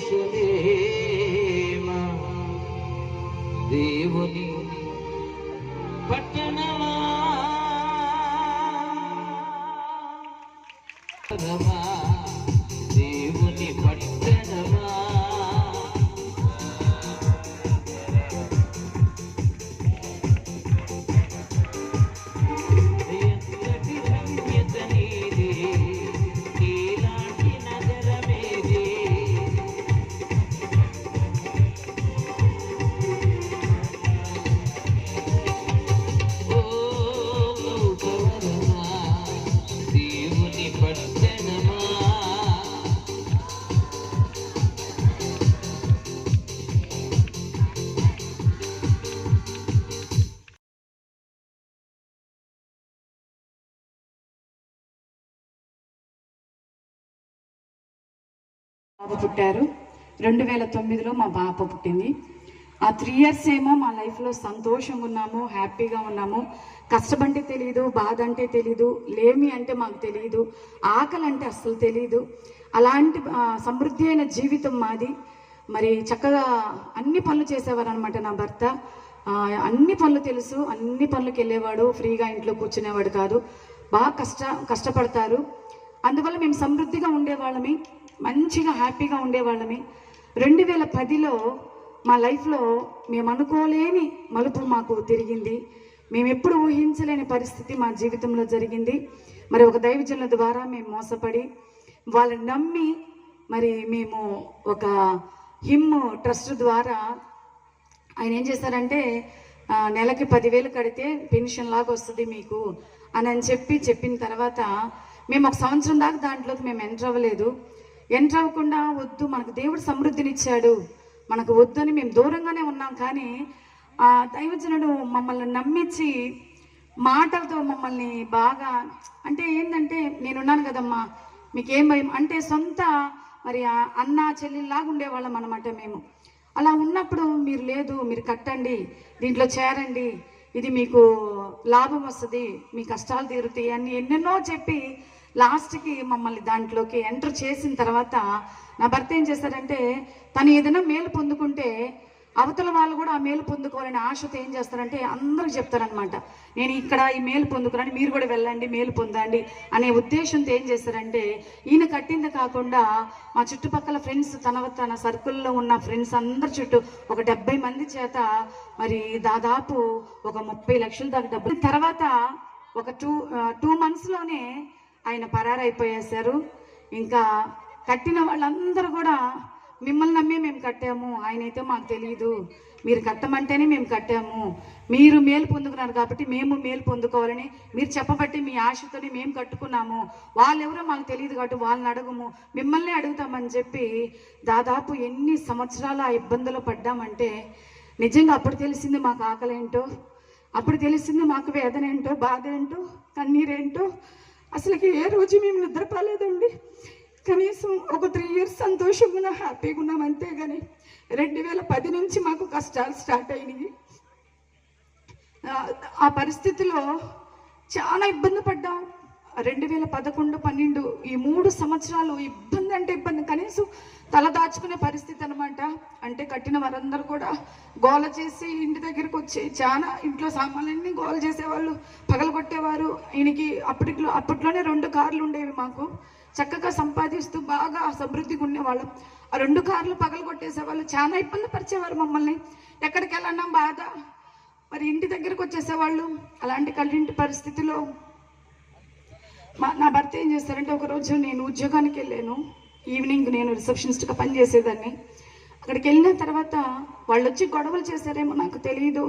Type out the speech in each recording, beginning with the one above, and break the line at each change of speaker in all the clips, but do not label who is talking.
యెరూషలేమా దేవుని పట్టణమా దేవుని పట్టణమా
బాబు పుట్టారు. 2009లో మా పాప పుట్టింది. ఆ 3 years ఏమో మా లైఫ్లో సంతోషంగా ఉన్నాము, హ్యాపీగా ఉన్నాము. కష్టపంటే తెలియదు, బాధ అంటే తెలీదు, లేమి అంటే మాకు తెలియదు, ఆకలి అంటే అస్సలు తెలీదు. అలాంటి సమృద్ధి అయిన జీవితం మాది. మరి చక్కగా అన్ని పనులు చేసేవారు అనమాట నా భర్త. అన్ని పనులు తెలుసు, అన్ని పనులకు వెళ్ళేవాడు, ఫ్రీగా ఇంట్లో కూర్చునేవాడు కాదు. బాగా కష్టపడతారు. అందువల్ల మేము సమృద్ధిగా ఉండేవాళ్ళమి, మంచిగా హ్యాపీగా ఉండేవాళ్ళమి. 2010లో మా లైఫ్లో మేము అనుకోలేని మలుపు మాకు తిరిగింది. మేము ఎప్పుడు ఊహించలేని పరిస్థితి మా జీవితంలో జరిగింది. మరి ఒక దైవజనుల ద్వారా మేము మోసపడి వాళ్ళని నమ్మి మరి మేము ఒక హిమ్ ట్రస్ట్ ద్వారా ఆయన ఏం చేశారంటే నెలకి 10,000 కడితే పెన్షన్ లాగా వస్తుంది మీకు అని చెప్పిన తర్వాత మేము 1 సంవత్సరం దాకా దాంట్లోకి మేము ఎంటర్ అవ్వలేదు. ఎంటర్ అవ్వకుండా వద్దు, మనకు దేవుడు సమృద్ధినిచ్చాడు, మనకు వద్దని మేము దూరంగానే ఉన్నాం. కానీ ఆ దైవజనుడు మమ్మల్ని నమ్మించి మాటలతో మమ్మల్ని బాగా, అంటే ఏంటంటే నేనున్నాను కదమ్మా మీకేం భయం అంటే సొంత మరి అన్న చెల్లిలాగా ఉండేవాళ్ళం అనమాట మేము. అలా ఉన్నప్పుడు మీరు లేదు, మీరు కట్టండి, దీంట్లో చేరండి, ఇది మీకు లాభం వస్తుంది, మీ కష్టాలు తీరుతాయి అని ఎన్నెన్నో చెప్పి లాస్ట్కి మమ్మల్ని దాంట్లోకి ఎంటర్ చేసిన తర్వాత నా భర్త ఏం చేస్తారంటే తను ఏదైనా మేలు పొందుకుంటే అవతల వాళ్ళు కూడా ఆ మేలు పొందుకోవాలని ఆశతో ఏం చేస్తారంటే అందరికి చెప్తారనమాట, నేను ఇక్కడ ఈ మేలు పొందుకున్నాను, మీరు కూడా వెళ్ళండి మేలు పొందండి అనే ఉద్దేశంతో ఏం చేస్తారంటే ఈయన కట్టింది కాకుండా మా చుట్టుపక్కల ఫ్రెండ్స్ తన సర్కిల్లో ఉన్న ఫ్రెండ్స్ అందరి చుట్టూ ఒక 70 మంది చేత మరి దాదాపు ఒక 30 లక్షల దాకా డబ్బులు తర్వాత ఒక 2 monthsలోనే ఆయన పరారైపోయేశారు. ఇంకా కట్టిన వాళ్ళందరూ కూడా మిమ్మల్ని నమ్మి మేము కట్టాము, ఆయనైతే మాకు తెలియదు, మీరు కట్టమంటేనే మేము కట్టాము, మీరు మేలు పొందుకున్నారు కాబట్టి మేము మేలు పొందుకోవాలని మీరు చెప్పబట్టి మీ ఆశతోనే మేము కట్టుకున్నాము, వాళ్ళెవరో మాకు తెలియదు కాబట్టి వాళ్ళని అడగము, మిమ్మల్ని అడుగుతామని చెప్పి దాదాపు ఎన్ని సంవత్సరాలు ఆ ఇబ్బందులు పడ్డామంటే నిజంగా అప్పుడు తెలిసింది మాకు ఆకలి ఏంటో, అప్పుడు తెలిసింది మాకు వేదన ఏంటో, బాధ ఏంటో, కన్నీరేంటో. అసలుకి ఏ రోజు మేము నిద్రపోలేదండి. కనీసం ఒక 3 years సంతోషంగా ఉన్నా, హ్యాపీగా ఉన్నాం అంతే. కానీ 2010 నుంచి మాకు కష్టాలు స్టార్ట్ అయినాయి. ఆ పరిస్థితిలో చాలా ఇబ్బంది పడ్డాం. 2011, 12 ఈ 3 సంవత్సరాలు ఇబ్బంది అంటే ఇబ్బంది, కనీసం తల దాచుకునే పరిస్థితి అనమాట. అంటే కట్టిన వారందరూ కూడా గోల చేసి ఇంటి దగ్గరికి వచ్చి చాలా ఇంట్లో సామాన్లన్నీ గోల చేసేవాళ్ళు, పగలగొట్టేవారు. ఈయనకి అప్పట్లోనే 2 కార్లు ఉండేవి మాకు, చక్కగా సంపాదిస్తూ బాగా సమృద్ధిగా ఉండేవాళ్ళం. ఆ 2 కార్లు పగలగొట్టేసేవాళ్ళు, చాలా ఇబ్బంది పరిచేవారు మమ్మల్ని. ఎక్కడికి వెళ్ళన్నా బాధ, మరి ఇంటి దగ్గరకు వచ్చేసేవాళ్ళు. అలాంటి కళ్ళింటి పరిస్థితిలో నా భర్త ఏం చేస్తారంటే ఒకరోజు నేను ఉద్యోగానికి వెళ్ళాను, ఈవినింగ్ నేను రిసెప్షనిస్ట్గా పనిచేసేదాన్ని. అక్కడికి వెళ్ళిన తర్వాత వాళ్ళు వచ్చి గొడవలు చేశారేమో నాకు తెలియదు.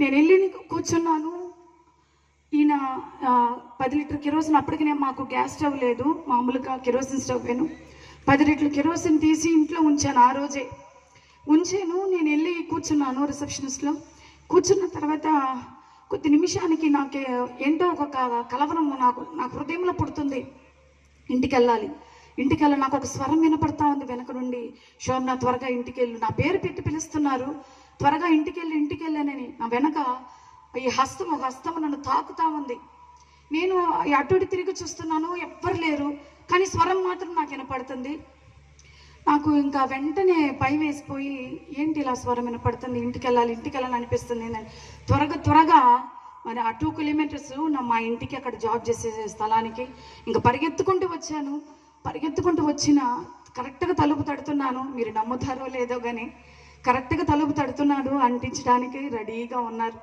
నేను వెళ్ళి కూర్చున్నాను. ఈయన 10 లీటర్ కిరోసిన్, అప్పటికి నేను మాకు గ్యాస్ స్టవ్ లేదు, మామూలుగా కిరోసిన్ స్టవ్ వేను, 10 లీటర్ల కిరోసిన్ తీసి ఇంట్లో ఉంచాను. ఆ రోజే ఉంచాను. నేను వెళ్ళి కూర్చున్నాను రిసెప్షనిస్ట్లో. కూర్చున్న తర్వాత కొద్ది నిమిషానికి నాకు ఏంటో ఒక కలవరం నాకు హృదయంలో పుడుతుంది. ఇంటికి వెళ్ళాలి నాకు ఒక స్వరం వినపడతా ఉంది వెనక నుండి, శోభన త్వరగా ఇంటికి వెళ్ళు, నా పేరు పెట్టి పిలుస్తున్నారు, త్వరగా ఇంటికి వెళ్ళానని. నా వెనక ఈ ఒక హస్తం నన్ను తాకుతా ఉంది. నేను అటు ఇటు తిరిగి చూస్తున్నాను, ఎవ్వరు లేరు, కానీ స్వరం మాత్రం నాకు వినపడుతుంది. నాకు ఇంకా వెంటనే భయం వేసిపోయి, ఏంటి ఇలా స్వరం వినపడుతుంది, ఇంటికి వెళ్ళాలి అనిపిస్తుంది ఏంటంటే త్వరగా మరి ఆ 2 కిలోమీటర్స్ మా ఇంటికి అక్కడ జాబ్ చేసే స్థలానికి ఇంకా పరిగెత్తుకుంటూ వచ్చిన కరెక్ట్గా తలుపు తడుతున్నాను. మీరు నమ్ముతారో లేదో కానీ కరెక్ట్గా తలుపు తడుతున్నాడు, అంటించడానికి రెడీగా ఉన్నారు.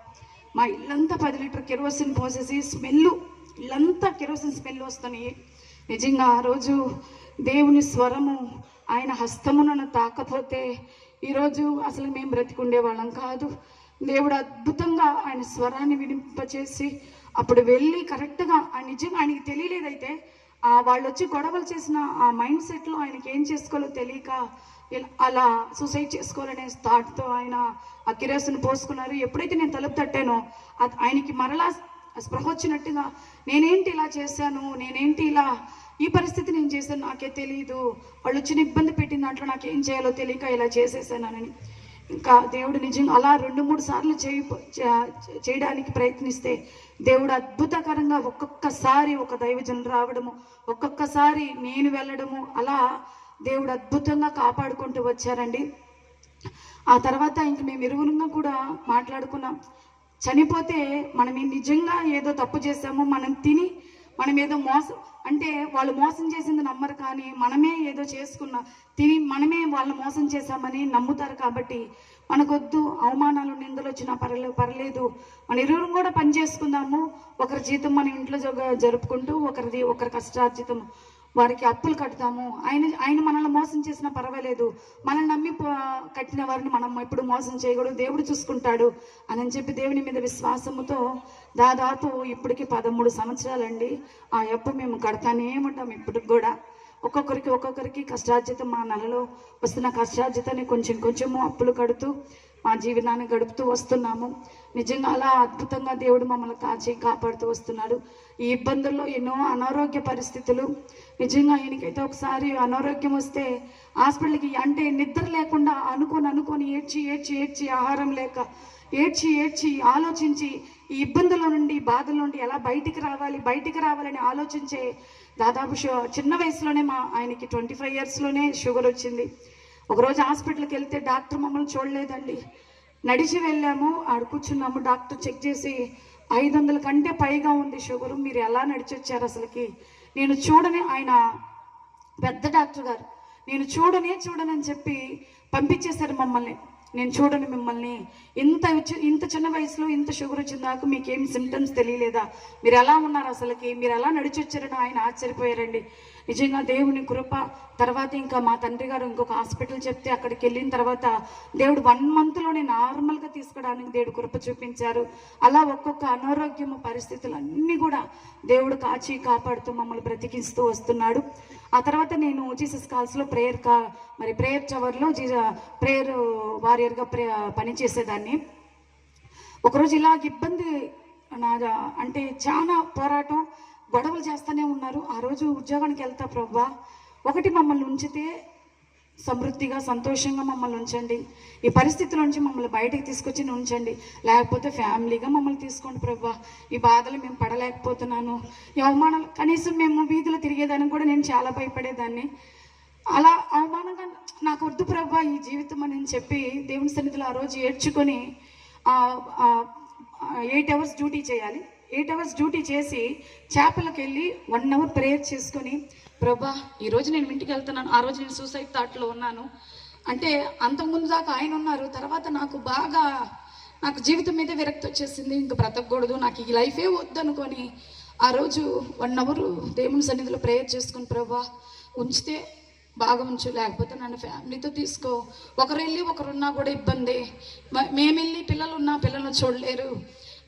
మా ఇల్లంతా 10 లీటర్ కెరోసిన్ పోసేసి ఇల్లంతా కెరోసిన్ స్మెల్ వస్తున్నాయి. నిజంగా ఆ రోజు దేవుని స్వరము ఆయన హస్తమునను తాకపోతే ఈరోజు అసలు మేము బ్రతికుండే వాళ్ళం కాదు. దేవుడు అద్భుతంగా ఆయన స్వరాన్ని వినింపచేసి అప్పుడు వెళ్ళి కరెక్ట్గా నిజంగా ఆయనకి తెలియలేదైతే వాళ్ళు వచ్చి గొడవలు చేసిన ఆ మైండ్ సెట్లో ఆయనకి ఏం చేసుకోవాలో తెలియక అలా సూసైడ్ చేసుకోవాలనే థాట్తో ఆయన ఆ కిరోసిన్ పోసుకున్నారు. ఎప్పుడైతే నేను తలుపు తట్టానో ఆయనకి మరలా స్పృహ వచ్చినట్టుగా నేనేంటి ఇలా చేశాను, నేనేంటి ఇలా ఈ పరిస్థితి నేను చేశాను, నాకే తెలియదు, వాళ్ళు వచ్చిన ఇబ్బంది పెట్టిన దాంట్లో నాకేం చేయాలో తెలియక ఇలా చేసేసానని ఇంకా దేవుడు నిజంగా అలా 2-3 సార్లు చేయడానికి ప్రయత్నిస్తే దేవుడు అద్భుతకరంగా ఒక్కొక్కసారి ఒక దైవజనులు రావడము, ఒక్కొక్కసారి నేను వెళ్ళడము, అలా దేవుడు అద్భుతంగా కాపాడుకుంటూ వచ్చారండి. ఆ తర్వాత ఇంక మేము ఇరువురుగా కూడా మాట్లాడుకున్నాం, చనిపోతే మనం నిజంగా ఏదో తప్పు చేసాము, మనం ఏదో అంటే వాళ్ళు మోసం చేసింది నమ్మరు, కానీ మనమే ఏదో మనమే వాళ్ళని మోసం చేశామని నమ్ముతారు. కాబట్టి మనకొద్దు, అవమానాలు నిందలు వచ్చినా పర్లేదు, మన ఇరువురు కూడా పని చేసుకుందాము, ఒకరి జీతం మన ఇంట్లో జరుపుకుంటూ ఒకరి కష్టార్జితం వారికి అప్పులు కడతాము, ఆయన మనల్ని మోసం చేసినా పర్వాలేదు, మనల్ని నమ్మి కట్టిన వారిని మనం ఎప్పుడు మోసం చేయకూడదు, దేవుడు చూసుకుంటాడు అని చెప్పి దేవుని మీద విశ్వాసముతో దాదాపు ఇప్పటికి 13 సంవత్సరాలండి ఆ అప్పు మేము కడతానే ఉంటాం. ఇప్పటికి కూడా ఒక్కొక్కరికి కష్టార్జితం, మా నెలలో వస్తున్న కష్టార్జితాన్ని కొంచెము అప్పులు కడుతూ మా జీవితాన్ని గడుపుతూ వస్తున్నాము. నిజంగా అలా అద్భుతంగా దేవుడు మమ్మల్ని కాపాడుతూ వస్తున్నాడు. ఈ ఇబ్బందుల్లో ఎన్నో అనారోగ్య పరిస్థితులు, నిజంగా ఈయనకైతే ఒకసారి అనారోగ్యం వస్తే హాస్పిటల్కి అంటే నిద్ర లేకుండా అనుకొని ఏడ్చి ఆహారం లేక ఏడ్చి ఆలోచించి ఈ ఇబ్బందుల నుండి బాధల నుండి ఎలా బయటికి రావాలని ఆలోచించే దాదాపు చిన్న వయసులోనే ఆయనకి 25 ఇయర్స్లోనే షుగర్ వచ్చింది. ఒకరోజు హాస్పిటల్కి వెళ్తే డాక్టర్ మమ్మల్ని చూడలేదండి, నడిచి వెళ్ళాము, ఆడ కూర్చున్నాము, డాక్టర్ చెక్ చేసి 500 కంటే పైగా ఉంది షుగరు, మీరు ఎలా నడిచి వచ్చారు అసలుకి, నేను చూడని, ఆయన పెద్ద డాక్టర్ గారు, నేను చూడనని చెప్పి పంపించేశారు మమ్మల్ని. నేను చూడను మిమ్మల్ని, ఇంత చిన్న వయసులో ఇంత షుగర్ వచ్చిన దాకా మీకేం సిమ్టమ్స్ తెలియలేదా, మీరు ఎలా ఉన్నారు అసలుకి, మీరు ఎలా నడిచి వచ్చారని ఆయన ఆశ్చర్యపోయారండి. నిజంగా దేవుని కృప. తర్వాత ఇంకా మా తండ్రి గారు ఇంకొక హాస్పిటల్ చెప్తే అక్కడికి వెళ్ళిన తర్వాత దేవుడు 1 మంత్లోనే నార్మల్గా తీసుకోవడానికి దేవుడు కృప చూపించారు. అలా ఒక్కొక్క అనారోగ్యము పరిస్థితులన్నీ కూడా దేవుడు కాపాడుతూ మమ్మల్ని బ్రతికిస్తూ వస్తున్నాడు. ఆ తర్వాత నేను జీసస్ కాల్స్లో ప్రేయర్ టవర్లో ప్రేయర్ వారియర్గా పనిచేసేదాన్ని. ఒకరోజు ఇలాగ ఇబ్బంది అంటే చాలా పోరాటం, గొడవలు చేస్తూనే ఉన్నారు. ఆ రోజు ఉద్యోగానికి వెళ్తా, ప్రభువా ఒకటి మమ్మల్ని ఉంచితే సమృద్ధిగా సంతోషంగా మమ్మల్ని ఉంచండి, ఈ పరిస్థితుల నుంచి మమ్మల్ని బయటకు తీసుకొచ్చి ఉంచండి, లేకపోతే ఫ్యామిలీగా మమ్మల్ని తీసుకోండి ప్రభువా, ఈ బాధలు మేము పడలేకపోతున్నాను, ఈ అవమానాలు, కనీసం మేము వీధిలో తిరిగేదానికి కూడా నేను చాలా భయపడేదాన్ని. అలా అవమానంగా నాకు వద్దు ప్రభువా ఈ జీవితం అని చెప్పి దేవుని సన్నిధిలో ఆ రోజు ఏడ్చుకొని 8 hours డ్యూటీ చేయాలి. 8 hours డ్యూటీ చేసి చేపలకు వెళ్ళి 1 hour ప్రేయర్ చేసుకొని, ప్రభా ఈరోజు నేను ఇంటికి వెళ్తున్నాను, ఆ రోజు నేను సూసైడ్ థాట్లో ఉన్నాను అంటే అంతకుముందు దాకా ఆయన ఉన్నారు. తర్వాత నాకు జీవితం మీద విరక్తి వచ్చేసింది, ఇంక బ్రతకూడదు, నాకు ఈ లైఫే వద్దనుకొని ఆ రోజు 1 hour దేవుని సన్నిధిలో ప్రేయర్ చేసుకుని, ప్రభా ఉంచితే బాగా ఉంచు, లేకపోతే నన్ను ఫ్యామిలీతో తీసుకో, ఒకరు వెళ్ళి ఒకరున్నా కూడా ఇబ్బంది, మేము వెళ్ళి పిల్లలను చూడలేరు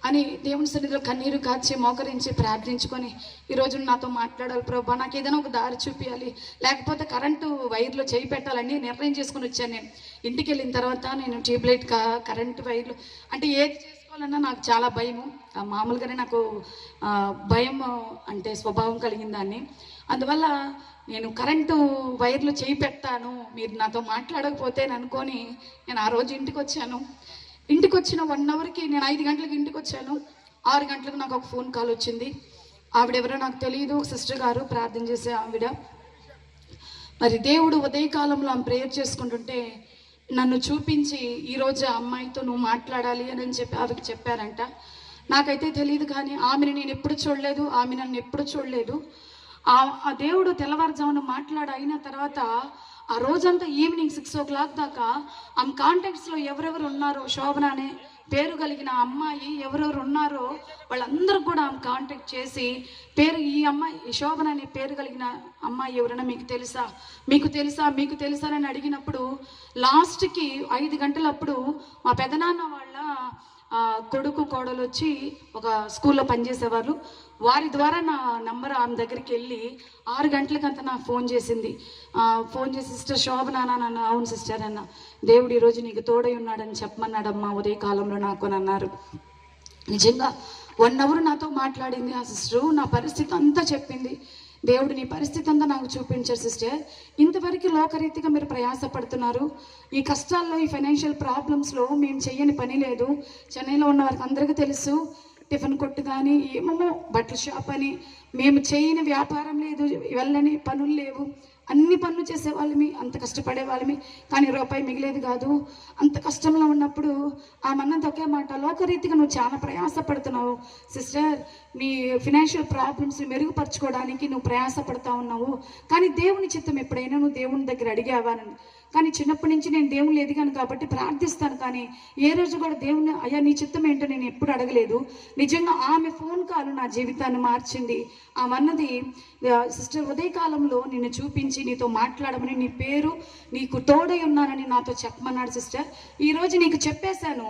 అని దేవుని సన్నిధిలో కన్నీరు కాచి మోకరించి ప్రార్థించుకొని ఈరోజు నాతో మాట్లాడాలి ప్రభా, నాకు ఏదైనా ఒక దారి చూపించాలి, లేకపోతే కరెంటు వైర్లో చేయి పెట్టాలని నిర్ణయం చేసుకొని వచ్చాను. నేను ఇంటికి వెళ్ళిన తర్వాత నేను ట్యూబ్లైట్ కరెంటు వైర్లు అంటే ఏది చేసుకోవాలన్నా నాకు చాలా భయము, మామూలుగానే నాకు భయం అంటే స్వభావం కలిగిన దాన్ని. అందువల్ల నేను కరెంటు వైర్లు చేయి పెడతాను, మీరు నాతో మాట్లాడకపోతే అనుకొని నేను ఆ రోజు ఇంటికి వచ్చాను. ఇంటికి వచ్చిన 1 hourకి నేను 5 గంటలకు ఇంటికి వచ్చాను. 6 గంటలకు నాకు ఒక ఫోన్ కాల్ వచ్చింది. ఆవిడెవరో నాకు తెలియదు, సిస్టర్ గారు ప్రార్థన చేసే ఆవిడ. మరి దేవుడు ఉదయకాలంలో ఆమె ప్రేయర్ చేసుకుంటుంటే నన్ను చూపించి ఈరోజు ఆ అమ్మాయితో నువ్వు మాట్లాడాలి అని చెప్పి ఆమెకి చెప్పారంట. నాకైతే తెలియదు, కానీ ఆమెను నేను ఎప్పుడు చూడలేదు, ఆమె నన్ను ఎప్పుడు చూడలేదు. ఆ దేవుడు తెల్లవారుజామున అయిన తర్వాత ఆ రోజంతా ఈవినింగ్ 6 o'clock దాకా ఆమె కాంటాక్ట్స్లో ఎవరెవరు ఉన్నారో, శోభన అనే పేరు కలిగిన అమ్మాయి ఎవరెవరు ఉన్నారో వాళ్ళందరూ కూడా ఆమె కాంటాక్ట్ చేసి ఈ అమ్మాయి శోభన అనే పేరు కలిగిన అమ్మాయి ఎవరైనా మీకు తెలుసా, మీకు తెలుసా, మీకు తెలుసా అని అడిగినప్పుడు లాస్ట్కి 5 గంటలప్పుడు మా పెదనాన్న వాళ్ళ కొడుకు కోడలు వచ్చి ఒక స్కూల్లో పనిచేసేవారు. వారి ద్వారా నా నంబర్ ఆమె దగ్గరికి వెళ్ళి 6 గంటలకంతా నాకు ఫోన్ చేసింది. ఫోన్ చేసి సిస్టర్ శోభన అన్న. అవును సిస్టర్ అన్న. దేవుడు ఈరోజు నీకు తోడై ఉన్నాడని చెప్పమన్నాడమ్మా ఉదయకాలంలో నాకు అని అన్నారు. నిజంగా 1 hour నాతో మాట్లాడింది ఆ సిస్టరు. నా పరిస్థితి అంతా చెప్పింది. దేవుడు నీ పరిస్థితి అంతా నాకు చూపించారు సిస్టర్. ఇంతవరకు లోకరీతిగా మీరు ప్రయాసపడుతున్నారు. ఈ కష్టాల్లో, ఈ ఫైనాన్షియల్ ప్రాబ్లమ్స్లో మేము చెయ్యని పని లేదు. చెన్నైలో ఉన్న వారికి అందరికీ తెలుసు. టిఫిన్ కొట్టు కానీ, ఏమో బట్టల షాప్ అని, మేము చేయని వ్యాపారం లేదు, వెళ్ళని పనులు లేవు. అన్ని పనులు చేసేవాళ్ళమి, అంత కష్టపడే వాళ్ళమి, కానీ రూపాయి మిగిలేదు కాదు. అంత కష్టంలో ఉన్నప్పుడు ఆమెన్నది ఒకే మాట, లోకరీతిగా నువ్వు చాలా ప్రయాసపడుతున్నావు సిస్టర్, నీ ఫినాన్షియల్ ప్రాబ్లమ్స్ మెరుగుపరచుకోవడానికి నువ్వు ప్రయాసపడుతూ ఉన్నావు, కానీ దేవుని చిత్తం ఎప్పుడైనా నువ్వు దేవుని దగ్గర అడిగావానని. కానీ చిన్నప్పటి నుంచి నేను దేవుళ్ళు ఎదిగాను కాబట్టి ప్రార్థిస్తాను, కానీ ఏ రోజు కూడా దేవుని అయ్యా నీ చిత్తం ఏంటో నేను ఎప్పుడు అడగలేదు. నిజంగా ఆమె ఫోన్ కాల్ నా జీవితాన్ని మార్చింది. ఆమె అన్నది, సిస్టర్ ఉదయకాలంలో నిన్ను చూపించి నీతో మాట్లాడమని, నీ పేరు నీకు తోడై ఉన్నానని నాతో చెప్పమన్నాడు సిస్టర్. ఈరోజు నీకు చెప్పేశాను,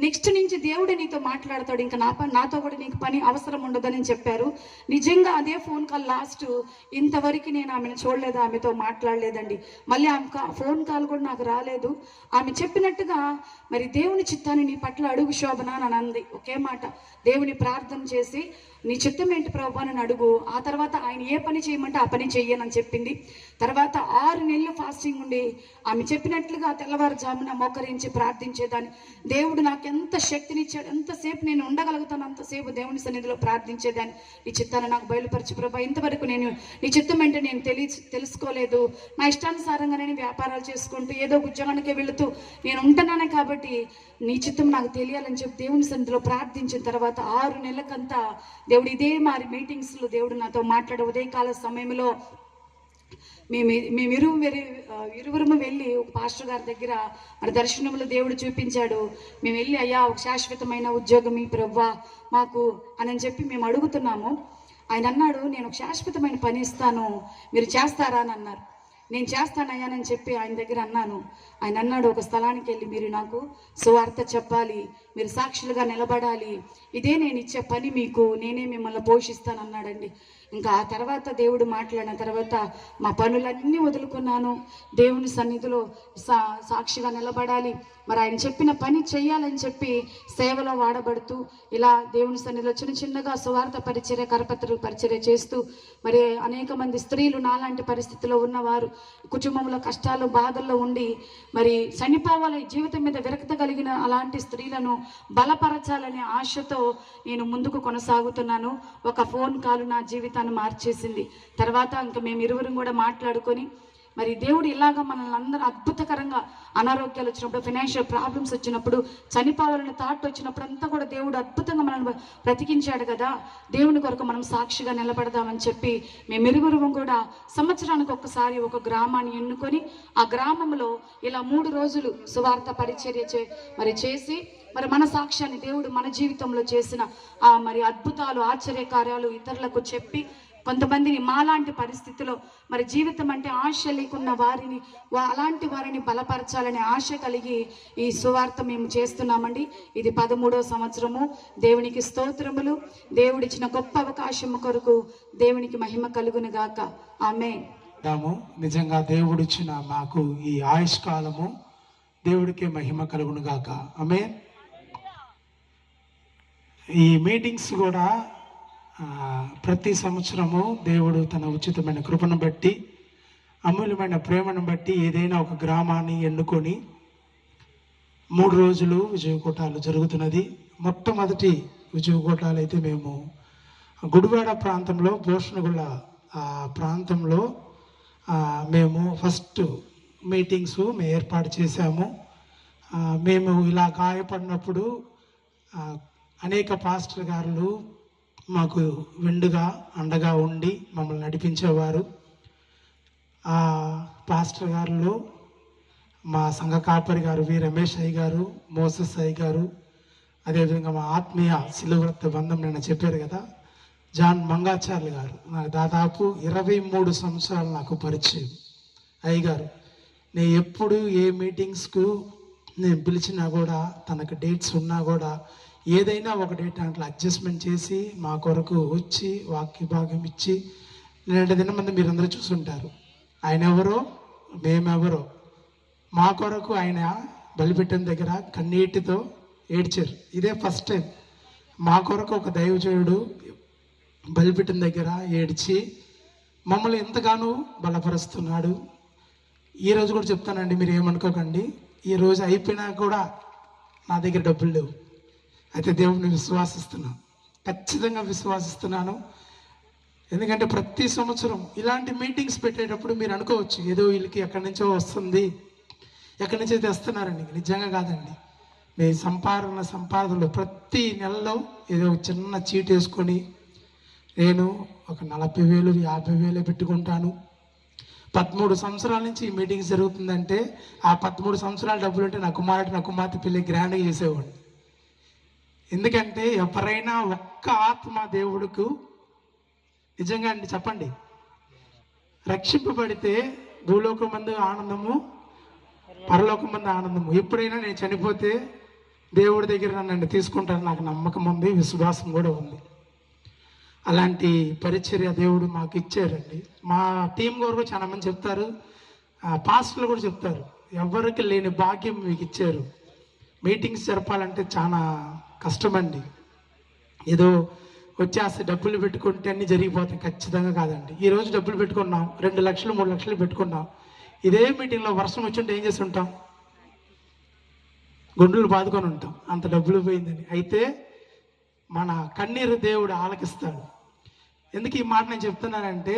నెక్స్ట్ నుంచి దేవుడే నీతో మాట్లాడతాడు, ఇంకా నాతో కూడా నీకు పని అవసరం ఉండదని చెప్పారు. నిజంగా అదే ఫోన్ కాల్ లాస్ట్. ఇంతవరకు నేను ఆమెను చూడలేదు, ఆమెతో మాట్లాడలేదండి. మళ్ళీ ఆమె ఫోన్ కాల్ కూడా నాకు రాలేదు. ఆమె చెప్పినట్టుగా మరి దేవుని చిత్తాన్ని నీ పట్ల అడుగు శోభన అని అంది. ఒకే మాట, దేవుని ప్రార్థన చేసి నీ చిత్తం ఏంటి ప్రభు అని అడుగు. ఆ తర్వాత ఆయన ఏ పని చేయమంటే ఆ పని చెయ్యనని చెప్పింది. తర్వాత 6 నెలలు ఫాస్టింగ్ ఉండి ఆమె చెప్పినట్లుగా తెల్లవారుజామున మోకరించి ప్రార్థించేదాన్ని. దేవుడు నాకు ఎంత శక్తినిచ్చాడు, ఎంతసేపు నేను ఉండగలుగుతాను అంతసేపు దేవుని సన్నిధిలో ప్రార్థించేదాన్ని. నీ చిత్తాన్ని నాకు బయలుపరచు ప్రభా, ఇంతవరకు నేను నీ చిత్తం ఏంటో నేను తెలుసుకోలేదు. నా ఇష్టానుసారంగా నేను వ్యాపారాలు చేసుకుంటూ ఏదో ఉద్యోగానికే వెళుతూ నేను ఉంటున్నాను, కాబట్టి నీ చిత్తం నాకు తెలియాలని చెప్పి దేవుని సన్నిధిలో ప్రార్థించిన తర్వాత 6 నెలలకంతా దేవుడు ఇదే మారి మీటింగ్స్లో దేవుడు నాతో మాట్లాడే ఉదయకాల సమయంలో ఇరువురము వెళ్ళి ఒక పాస్టర్ గారి దగ్గర మరి దర్శనంలో దేవుడు చూపించాడు. మేము వెళ్ళి అయ్యా ఒక శాశ్వతమైన ఉద్యోగం ఈ ప్రవ్వా మాకు అని చెప్పి మేము అడుగుతున్నాము. ఆయన అన్నాడు, నేను ఒక శాశ్వతమైన పని ఇస్తాను, మీరు చేస్తారా అని అన్నారు. నేను చేస్తానయ్యానని చెప్పి ఆయన దగ్గర అన్నాను. ఆయన అన్నాడు, ఒక స్థలానికి వెళ్ళి మీరు నాకు సువార్త చెప్పాలి, మీరు సాక్షులుగా నిలబడాలి, ఇదే నేను ఇచ్చే పని మీకు, నేనే మిమ్మల్ని పోషిస్తాను అన్నాడండి. ఇంకా ఆ తర్వాత దేవుడు మాట్లాడిన తర్వాత మా పనులన్నీ వదులుకున్నాను. దేవుని సన్నిధిలో సాక్షిగా నిలబడాలి, మరి ఆయన చెప్పిన పని చెయ్యాలని చెప్పి సేవలో వాడబడుతూ ఇలా దేవుని సన్నిధిలో చిన్నగా సువార్త పరిచర్య, కరపత్రుల పరిచర్య చేస్తూ మరి అనేక మంది స్త్రీలు నాలాంటి పరిస్థితిలో ఉన్నవారు కుటుంబంలో కష్టాలు బాధల్లో ఉండి మరి చనిపోవాలి, జీవితం మీద విరక్త కలిగిన అలాంటి స్త్రీలను బలపరచాలనే ఆశతో నేను ముందుకు కొనసాగుతున్నాను. ఒక ఫోన్ కాల్ నా జీవితాన్ని మార్చేసింది. తర్వాత ఇంకా మేము ఇరువురం కూడా మాట్లాడుకొని మరి దేవుడు ఇలాగా మనల్ని అందరూ అద్భుతకరంగా అనారోగ్యాలు వచ్చినప్పుడు, ఫైనాన్షియల్ ప్రాబ్లమ్స్ వచ్చినప్పుడు, చనిపోవాలని థాట్ వచ్చినప్పుడు అంతా కూడా దేవుడు అద్భుతంగా మనల్ని బ్రతికించాడు కదా, దేవుని కొరకు మనం సాక్షిగా నిలబడదామని చెప్పి మేమిరువురం కూడా సంవత్సరానికి ఒక్కసారి ఒక గ్రామాన్ని ఎన్నుకొని ఆ గ్రామంలో ఇలా 3 రోజులు సువార్త పరిచర్య మరి చేసి మరి మన సాక్ష్యాన్ని దేవుడు మన జీవితంలో చేసిన మరి అద్భుతాలు, ఆశ్చర్యకార్యాలు ఇతరులకు చెప్పి కొంతమందిని మాలాంటి పరిస్థితిలో మరి జీవితం అంటే ఆశ లేకున్న వారిని, అలాంటి వారిని బలపరచాలనే ఆశ కలిగి ఈ సువార్త మేము చేస్తున్నామండి. ఇది 13వ సంవత్సరము. దేవునికి స్తోత్రములు. దేవుడిచ్చిన గొప్ప అవకాశం కొరకు దేవునికి మహిమ కలుగును గాక. ఆమేన్.
నిజంగా దేవుడిచ్చిన మాకు ఈ ఆయుష్ కాలము దేవుడికి మహిమ కలుగును గాక. ఆమేన్. ఈ మీటింగ్స్ కూడా ప్రతి సంవత్సరము దేవుడు తన ఉచితమైన కృపను బట్టి, అమూల్యమైన ప్రేమను బట్టి ఏదైనా ఒక గ్రామాన్ని ఎన్నుకొని 3 రోజులు విజయకోటాలు జరుగుతున్నది. మొట్టమొదటి విజయకోటాలు అయితే మేము గుడివాడ ప్రాంతంలో, భూషణగుళ్ళ ప్రాంతంలో మేము ఫస్ట్ మీటింగ్స్ మేము ఏర్పాటు చేశాము. మేము ఇలా గాయపడినప్పుడు అనేక పాస్టర్ గారులు మాకు వెండుగా అండగా ఉండి మమ్మల్ని నడిపించేవారు. ఆ పాస్టర్ గారులు మా సంఘ కాపరి గారు వి రమేష్ అయ్య గారు, మోసెస్ అయ్య గారు, అదేవిధంగా మా ఆత్మీయ శిలువరక్త బంధం నిన్న చెప్పారు కదా, జాన్ మంగాచార్య గారు. నాకు దాదాపు 23 సంవత్సరాలు నాకు పరిచయం. అయ్య గారు నేను ఎప్పుడు ఏ మీటింగ్స్కు నేను పిలిచినా కూడా, తనకు డేట్స్ ఉన్నా కూడా ఏదైనా ఒక డేట్ అట్లా అడ్జస్ట్మెంట్ చేసి మా కొరకు వచ్చి వాక్య భాగం ఇచ్చి, నేనంటే దినమంది మీరందరూ చూసుంటారు. ఆయన ఎవరో మేమెవరో, మా కొరకు ఆయన బలిపీఠం దగ్గర కన్నీటితో ఏడ్చారు. ఇదే ఫస్ట్ టైం మా కొరకు ఒక దైవజనుడు బలిపీఠం దగ్గర ఏడ్చి మమ్మల్ని ఎంతగానో బలపరుస్తున్నాడు. ఈరోజు కూడా చెప్తానండి, మీరు ఏమనుకోకండి. ఈరోజు అయిపోయినా కూడా నా దగ్గర డబ్బులు లేవు. అయితే దేవుడిని విశ్వాసిస్తున్నాను, ఖచ్చితంగా విశ్వాసిస్తున్నాను. ఎందుకంటే ప్రతి సంవత్సరం ఇలాంటి మీటింగ్స్ పెట్టేటప్పుడు మీరు అనుకోవచ్చు ఏదో వీళ్ళకి ఎక్కడి నుంచో వస్తుంది, ఎక్కడి నుంచో తెస్తున్నారండి. నిజంగా కాదండి. మీ సంపాదనలో ప్రతి నెలలో ఏదో చిన్న చీట్ వేసుకొని నేను ఒక 40,000 50,000 పెట్టుకుంటాను. 13 సంవత్సరాల నుంచి ఈ మీటింగ్స్ జరుగుతుందంటే ఆ 13 సంవత్సరాల డబ్బులు ఉంటే నా కుమార్తె పెళ్ళి గ్రాండ్గా చేసేవాడిని. ఎందుకంటే ఎవరైనా ఒక్క ఆత్మ దేవుడుకు నిజంగా అండి చెప్పండి, రక్షింపబడితే భూలోకమందు ఆనందము, పరలోకమందు ఆనందము. ఎప్పుడైనా నేను చనిపోతే దేవుడి దగ్గర నన్ను తీసుకుంటాను, నాకు నమ్మకం ఉంది, విశ్వాసం కూడా ఉంది. అలాంటి పరిచర్య దేవుడు మాకు ఇచ్చారండి. మా టీం కూడా చాలా మంది చెప్తారు, పాస్టర్లు కూడా చెప్తారు, ఎవరికి లేని భాగ్యం మీకు ఇచ్చారు. మీటింగ్స్ జరపాలంటే చాలా కష్టమండి. ఏదో వచ్చేస్తే డబ్బులు పెట్టుకుంటే అన్నీ జరిగిపోతాయి, ఖచ్చితంగా కాదండి. ఈరోజు డబ్బులు పెట్టుకున్నాం, 2 లక్షలు 3 లక్షలు పెట్టుకున్నాం. ఇదే మీటింగ్లో వర్షం వచ్చి ఏం చేసి ఉంటాం? గుండెలు బాదుకొని ఉంటాం, అంత డబ్బులు పోయిందని. అయితే మన కన్నీరు దేవుడు ఆలకిస్తాడు. ఎందుకు ఈ మాట నేను చెప్తున్నానంటే,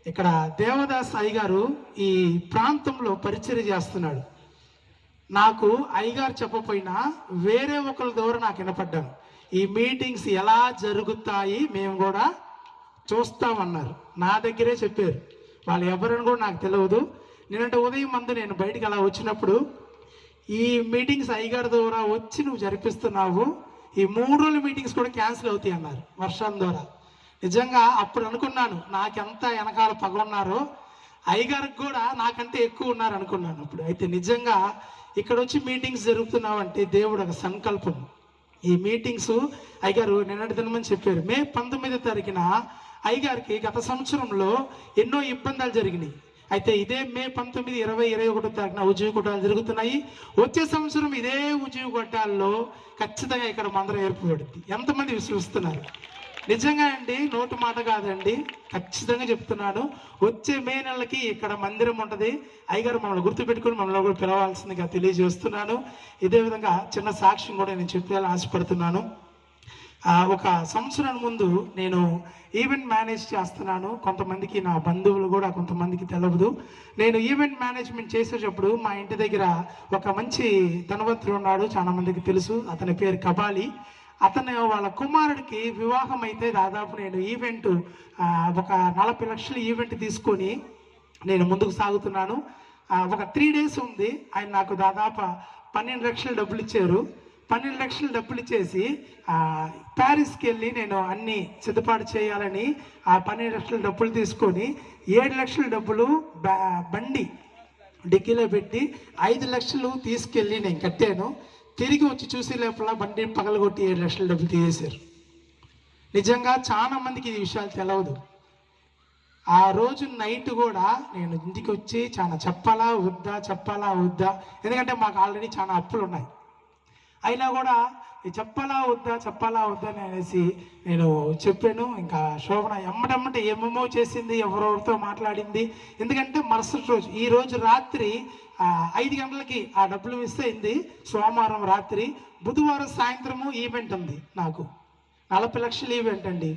ఇక్కడ దేవదాస్ అయ్య గారు ఈ ప్రాంతంలో పరిచర్య చేస్తున్నాడు. నాకు అయ్యగారు చెప్పపోయినా వేరే ఒకరి ద్వారా నాకు వినపడ్డాను. ఈ మీటింగ్స్ ఎలా జరుగుతాయి మేము కూడా చూస్తామన్నారు. నా దగ్గరే చెప్పారు. వాళ్ళు ఎవరని కూడా నాకు తెలియదు. నేనంటే ఉదయం మందు నేను బయటికి అలా వచ్చినప్పుడు, ఈ మీటింగ్స్ అయ్యగారి ద్వారా వచ్చి నువ్వు జరిపిస్తున్నావు, ఈ 3 రోజుల మీటింగ్స్ కూడా క్యాన్సిల్ అవుతాయి అన్నారు వర్షం ద్వారా. నిజంగా అప్పుడు అనుకున్నాను, నాకెంత వెనకాల పగ ఉన్నారో అయ్యగారికి కూడా నాకంటే ఎక్కువ ఉన్నారు అనుకున్నాను అప్పుడు. అయితే నిజంగా ఇక్కడ వచ్చి మీటింగ్స్ జరుగుతున్నావంటే దేవుడు ఒక సంకల్పం. ఈ మీటింగ్స్ అయ్యగారు నిన్నటి దినమని చెప్పారు. మే 19వ తారీఖున అయ్యగారికి గత సంవత్సరంలో ఎన్నో ఇబ్బందులు జరిగినాయి. అయితే ఇదే మే 19, 20, 21 తారీఖున ఉద్యోగ కూటాలు జరుగుతున్నాయి. వచ్చే సంవత్సరం ఇదే ఉద్యోగ కూటాల్లో ఖచ్చితంగా ఇక్కడ మందిరం ఏర్పడుతుంది. ఎంతమంది విశ్వసిస్తున్నారు? నిజంగా అండి, నోటు మాట కాదండి, ఖచ్చితంగా చెప్తున్నాను. వచ్చే మే నెలకి ఇక్కడ మందిరం ఉంటుంది. అయ్యగారు మమ్మల్ని గుర్తుపెట్టుకుని మమ్మల్ని కూడా పిలవాల్సిందిగా తెలియజేస్తున్నాను. ఇదే విధంగా చిన్న సాక్ష్యం కూడా నేను చెప్పేలా ఆశపడుతున్నాను. ఒక సంవత్సరం ముందు నేను ఈవెంట్ మేనేజ్ చేస్తున్నాను. కొంతమందికి నా బంధువులు కూడా కొంతమందికి తెలియదు. నేను ఈవెంట్ మేనేజ్మెంట్ చేసేటప్పుడు మా ఇంటి దగ్గర ఒక మంచి ధనవంతుడు ఉన్నాడు, చాలా మందికి తెలుసు. అతని పేరు కబాలి. అతను వాళ్ళ కుమారుడికి వివాహం అయితే దాదాపు నేను ఈవెంట్ ఒక 40 లక్షల ఈవెంట్ తీసుకొని నేను ముందుకు సాగుతున్నాను. ఒక 3 days ఉంది. ఆయన నాకు దాదాపు 12 లక్షల డబ్బులు ఇచ్చారు. 12 లక్షలు డబ్బులు ఇచ్చేసి ప్యారిస్కి వెళ్ళి నేను అన్ని సిద్ధపాటు చేయాలని ఆ 12 లక్షల డబ్బులు తీసుకొని 7 లక్షల డబ్బులు బండి డిక్కీలో పెట్టి 5 లక్షలు తీసుకెళ్ళి నేను కట్టాను. తిరిగి వచ్చి చూసే లోపల బండి పగలగొట్టి 7 లక్షల డబ్బులు తీసేశారు. నిజంగా చాలా మందికి ఈ విషయాలు తెలియదు. ఆ రోజు నైట్ కూడా నేను ఇంటికి వచ్చి చాలా చెప్పాలా వద్దా, ఎందుకంటే మాకు ఆల్రెడీ చాలా అప్పులు ఉన్నాయి. అయినా కూడా చెప్పాలా వద్దా అని అనేసి నేను చెప్పాను. ఇంకా శోభన ఎమ్మటమ్మటే ఏమేమో చేసింది, ఎవరెవరితో మాట్లాడింది. ఎందుకంటే మరుసటి రోజు, ఈ రోజు రాత్రి 5 గంటలకి ఆ డబ్బులు మిస్ అయింది. సోమవారం రాత్రి, బుధవారం సాయంత్రము ఈవెంట్ ఉంది. నాకు 40 లక్షల ఈవెంట్ అండి.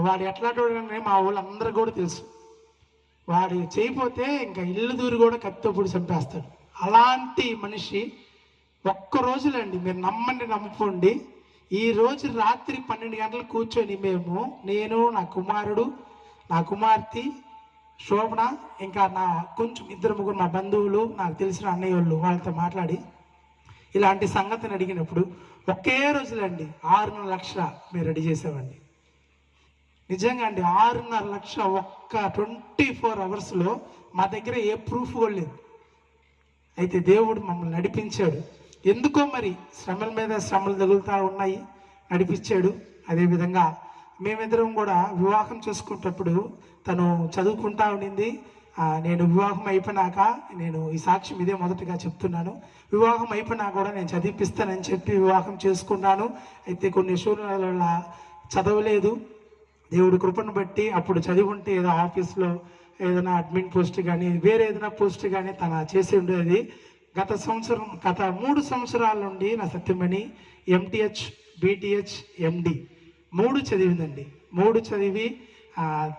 వాడు ఎట్లాంటి మా వాళ్ళందరూ కూడా తెలుసు. వాడు చేయకపోతే ఇంకా ఇల్లు దూరి కూడా కత్తితో చంపేస్తాడు. అలాంటి మనిషి ఒక్క రోజులండి, మీరు నమ్మండి నమ్ముకోండి, ఈ రోజు రాత్రి 12 గంటలకు కూర్చొని నేను నా కుమారుడు, నా కుమార్తె శోభన, ఇంకా నా కొంచెం 2-3 మా బంధువులు, నాకు తెలిసిన అన్నయ్య వాళ్ళు, వాళ్ళతో మాట్లాడి ఇలాంటి సంగతిని అడిగినప్పుడు ఒకే రోజులండి 6.5 లక్షల మేము రెడీ చేసామండి. నిజంగా అండి, 6.5 లక్షల ఒక్క 24 అవర్స్లో మా దగ్గర ఏ ప్రూఫ్ కూడా లేదు. అయితే దేవుడు మమ్మల్ని నడిపించాడు. ఎందుకో మరి శ్రమల మీద శ్రమలు తగులుతూ ఉన్నాయి, నడిపించాడు. అదేవిధంగా మేమిద్దరం కూడా వివాహం చేసుకునేటప్పుడు తను చదువుకుంటా ఉండింది. నేను వివాహం అయిపోయినాక, నేను ఈ సాక్ష్యం ఇదే మొదటగా చెప్తున్నాను, వివాహం అయిపోయినా కూడా నేను చదివిపిస్తానని చెప్పి వివాహం చేసుకున్నాను. అయితే కొన్ని సూచనల చదవలేదు. దేవుడి కృపను బట్టి అప్పుడు చదివి ఉంటే ఏదో ఆఫీస్లో ఏదైనా అడ్మిన్ పోస్ట్ కానీ వేరే ఏదైనా పోస్ట్ కానీ తన చేసి ఉండేది. గత 3 సంవత్సరాల నుండి నా సత్యమణి MTH, BTH, MD 3 చదివిందండి. 3 చదివి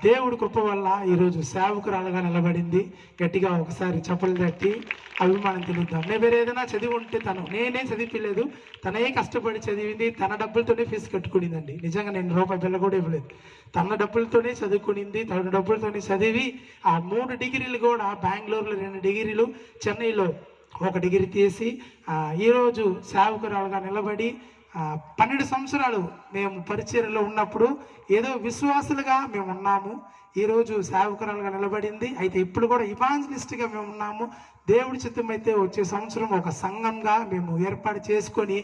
దేవుడి కృప వల్ల ఈరోజు సేవకురాలుగా నిలబడింది. గట్టిగా ఒకసారి చప్పలు తట్టి అభిమానం తెలుద్దాం. నేను వేరే ఏదైనా చదివి ఉంటే నేనే చదివిలేదు, తనే కష్టపడి చదివింది, తన డబ్బులతోనే ఫీజు కట్టుకునిందండి. నిజంగా నేను రూపాయి బిల్ల కూడా ఇవ్వలేదు, తన డబ్బులతోనే చదువుకునింది, తన డబ్బులతోనే చదివి 3 డిగ్రీలు కూడా, బెంగళూరులో 2 డిగ్రీలు, చెన్నైలో 1 డిగ్రీ తీసి ఈరోజు సేవకురాలుగా నిలబడి 12 సంవత్సరాలు మేము పరిచర్యలో ఉన్నప్పుడు ఏదో విశ్వాసులుగా మేము ఉన్నాము. ఈరోజు సేవకురాలుగా నిలబడింది. అయితే ఇప్పుడు కూడా ఇవాంజలిస్ట్గా మేము ఉన్నాము. దేవుడి చిత్తం అయితే వచ్చే సంవత్సరం ఒక సంఘంగా మేము ఏర్పాటు చేసుకొని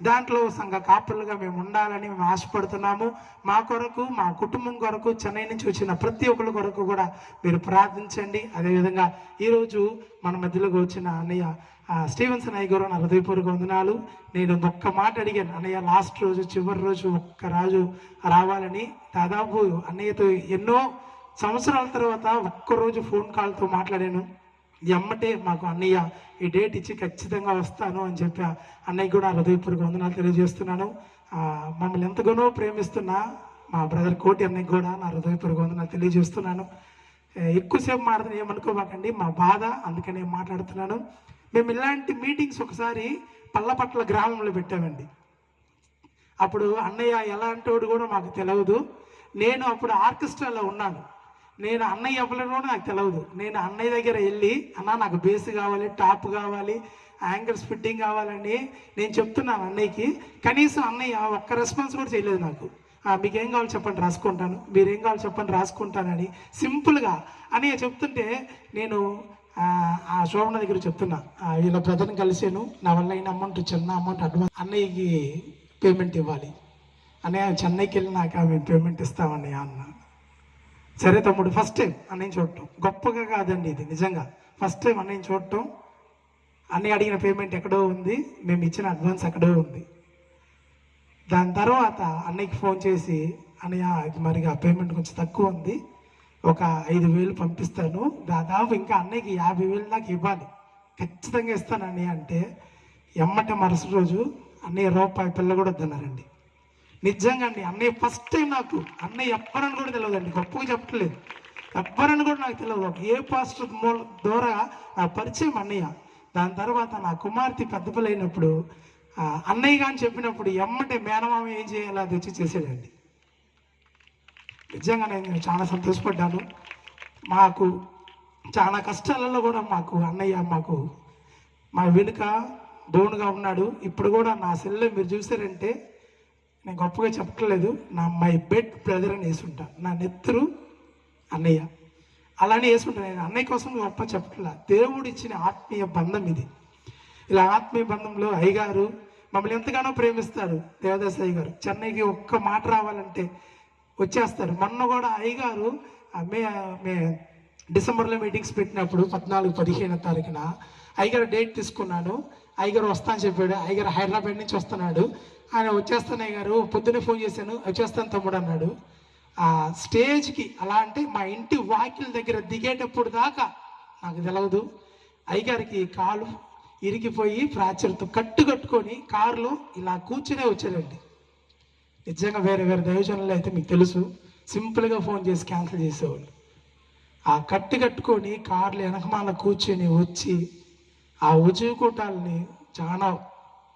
దాంట్లో సంఘ కాపులుగా మేము ఉండాలని మేము ఆశపడుతున్నాము. మా కొరకు, మా కుటుంబం కొరకు, చెన్నై నుంచి వచ్చిన ప్రతి ఒక్కరి కొరకు కూడా మీరు ప్రార్థించండి. అదేవిధంగా ఈరోజు మన మధ్యలోకి వచ్చిన అన్నయ్య స్టీవెన్సన్ అయ్య గారు నా హృదయపూర్వక వందనాలు. నేను ఒక్క మాట అడిగాను, అన్నయ్య లాస్ట్ రోజు, చివరి రోజు ఒక్కరోజు రావాలని. దాదాపు అన్నయ్యతో ఎన్నో సంవత్సరాల తర్వాత ఒక్కరోజు ఫోన్ కాల్తో మాట్లాడాను. ఎమ్మటే మాకు అన్నయ్య ఈ డేట్ ఇచ్చి ఖచ్చితంగా వస్తాను అని చెప్పి అన్నయ్య కూడా హృదయపూర్వక వందనాలు తెలియజేస్తున్నాను. మమ్మల్ని ఎంతగానో ప్రేమిస్తున్న మా బ్రదర్ కోటి అన్నయ్య కూడా నా హృదయపూర్వక వందనాలు తెలియజేస్తున్నాను. ఎక్కువసేపు మాట్లాడుతున్నా ఏమనుకోబాకండి, మా బాధ, అందుకనే మాట్లాడుతున్నాను. మేము ఇలాంటి మీటింగ్స్ ఒకసారి పల్లపట్ల గ్రామంలో పెట్టామండి. అప్పుడు అన్నయ్య ఎలాంటోడు కూడా మాకు తెలియదు. నేను అప్పుడు ఆర్కెస్ట్రాలో ఉన్నాను. నేను అన్నయ్య ఎవరిలో కూడా నాకు తెలియదు. నేను అన్నయ్య దగ్గర వెళ్ళి, అన్న నాకు బేస్ కావాలి, టాప్ కావాలి, యాంగిల్స్ ఫిట్టింగ్ కావాలని నేను చెప్తున్నాను అన్నయ్యకి. కనీసం అన్నయ్య ఒక్క రెస్పాన్స్ కూడా చేయలేదు నాకు. మీకేం కావాలి చెప్పండి రాసుకుంటాను, మీరేం కావాలి చెప్పండి రాసుకుంటానని సింపుల్గా అన్నయ్య చెప్తుంటే నేను ఆ శోభన దగ్గర చెప్తున్నా, వీళ్ళ బ్రదర్ని కలిసాను, నా వల్ల అయిన అమౌంట్, చిన్న అమౌంట్ అడ్వాన్స్ అన్నయ్యకి పేమెంట్ ఇవ్వాలి. అన్నయ్య చెన్నైకి వెళ్ళినాక మేము పేమెంట్ ఇస్తామన్నయ్య అన్న. సరే తమ్ముడు, ఫస్ట్ టైం అన్నయ్య చూడటం, గొప్పగా కాదండి ఇది, నిజంగా ఫస్ట్ టైం అన్నయ్య చూడటం. అన్నయ్య అడిగిన పేమెంట్ ఎక్కడో ఉంది, మేము ఇచ్చిన అడ్వాన్స్ ఎక్కడో ఉంది. దాని తర్వాత అన్నయ్యకి ఫోన్ చేసి, అన్నయ్య ఇది మరిగా పేమెంట్ కొంచెం తక్కువ ఉంది, ఒక 5,000 పంపిస్తాను, దాదాపు ఇంకా అన్నయ్యకి 50,000 దాకా ఇవ్వాలి, ఖచ్చితంగా ఇస్తాను అన్నయ్య అంటే, ఎమ్మట మరుసటి రోజు అన్నయ్య రూపాయి పిల్ల కూడా వద్దన్నారండి. నిజంగా అండి, అన్నయ్య ఫస్ట్ టైం నాకు, అన్నయ్య ఎవ్వరని కూడా తెలియదండి, గొప్పగా చెప్పట్లేదు, ఎవ్వరని కూడా నాకు తెలియదు, ఏ పాస్టర్ ద్వారా నా పరిచయం అన్నయ్య. దాని తర్వాత నా కుమార్తె పెద్ద పిల్ల అయినప్పుడు అన్నయ్య కానీ చెప్పినప్పుడు ఎమ్మటే మేనమామ ఏం చేయాలో అది వచ్చి చేసాడండి. నిజంగా నేను చాలా సంతోషపడ్డాను. మాకు చాలా కష్టాలలో కూడా మాకు అన్నయ్య మా వెనుక బోనుగా ఉన్నాడు. ఇప్పుడు కూడా నా సెల్లో మీరు చూసారంటే, నేను గొప్పగా చెప్పట్లేదు, మై బెడ్ బ్రదర్ అని వేసుంటా, నా నెత్తరు అన్నయ్య అలానే వేసుకుంటా. నేను అన్నయ్య కోసం గొప్ప చెప్పట్లా, దేవుడు ఇచ్చిన ఆత్మీయ బంధం ఇది. ఇలా ఆత్మీయ బంధంలో అయ్యగారు మమ్మల్ని ఎంతగానో ప్రేమిస్తారు. దేవదాస్ అయ్యగారు చెన్నైకి ఒక్క మాట రావాలంటే వచ్చేస్తారు. మొన్న కూడా అయ్యగారు మే డిసెంబర్లో మీటింగ్స్ పెట్టినప్పుడు 14-15 తారీఖున అయ్యగారు డేట్ తీసుకున్నాను. అయ్యగారు వస్తా అని చెప్పాడు. అయ్యగారు హైదరాబాద్ నుంచి వస్తున్నాడు. ఆయన వచ్చేస్తాను అయ్యగారు, పొద్దున్నే ఫోన్ చేశాను, వచ్చేస్తాను తమ్ముడు అన్నాడు. ఆ స్టేజ్కి అలా అంటే మా ఇంటి వాకిల దగ్గర దిగేటప్పుడు దాకా నాకు తెలియదు. అయ్యగారికి కాలు ఇరిగిపోయి ఫ్రాక్చర్తో కట్టుకొని కారులో ఇలా కూర్చునే వచ్చాడండి. నిజంగా వేరే దైవజనులు అయితే మీకు తెలుసు, సింపుల్గా ఫోన్ చేసి క్యాన్సిల్ చేసేవాళ్ళు. ఆ కట్టి కట్టుకొని కార్లు వెనకమాల కూర్చొని వచ్చి ఆ ఉజుగుటాలని చాలా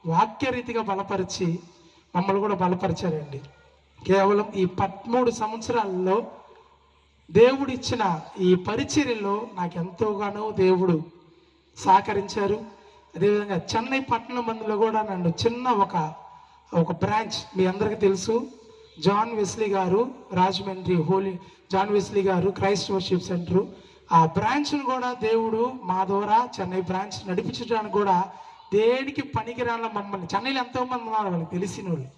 వాక్యరీతిగా బలపరిచి మమ్మల్ని కూడా బలపరిచారండి. కేవలం ఈ 13 సంవత్సరాలలో దేవుడు ఇచ్చిన ఈ పరిచర్యలో నాకు ఎంతోగానో దేవుడు సహకరించారు. అదేవిధంగా చెన్నై పట్టణం మందులో కూడా నన్ను చిన్న ఒక బ్రాంచ్, మీ అందరికీ తెలుసు, జాన్ వెస్లీ గారు, రాజమండ్రి హోలీ జాన్ వెస్లీ గారు క్రైస్ట్ వర్షిప్ సెంటరు, ఆ బ్రాంచ్ను కూడా దేవుడు మా ద్వారా చెన్నై బ్రాంచ్ నడిపించడానికి కూడా దేనికి పనికిరాళ్ళ మమ్మల్ని, చెన్నైలో ఎంతోమంది ఉన్నారు వాళ్ళకి తెలిసిన వాళ్ళు,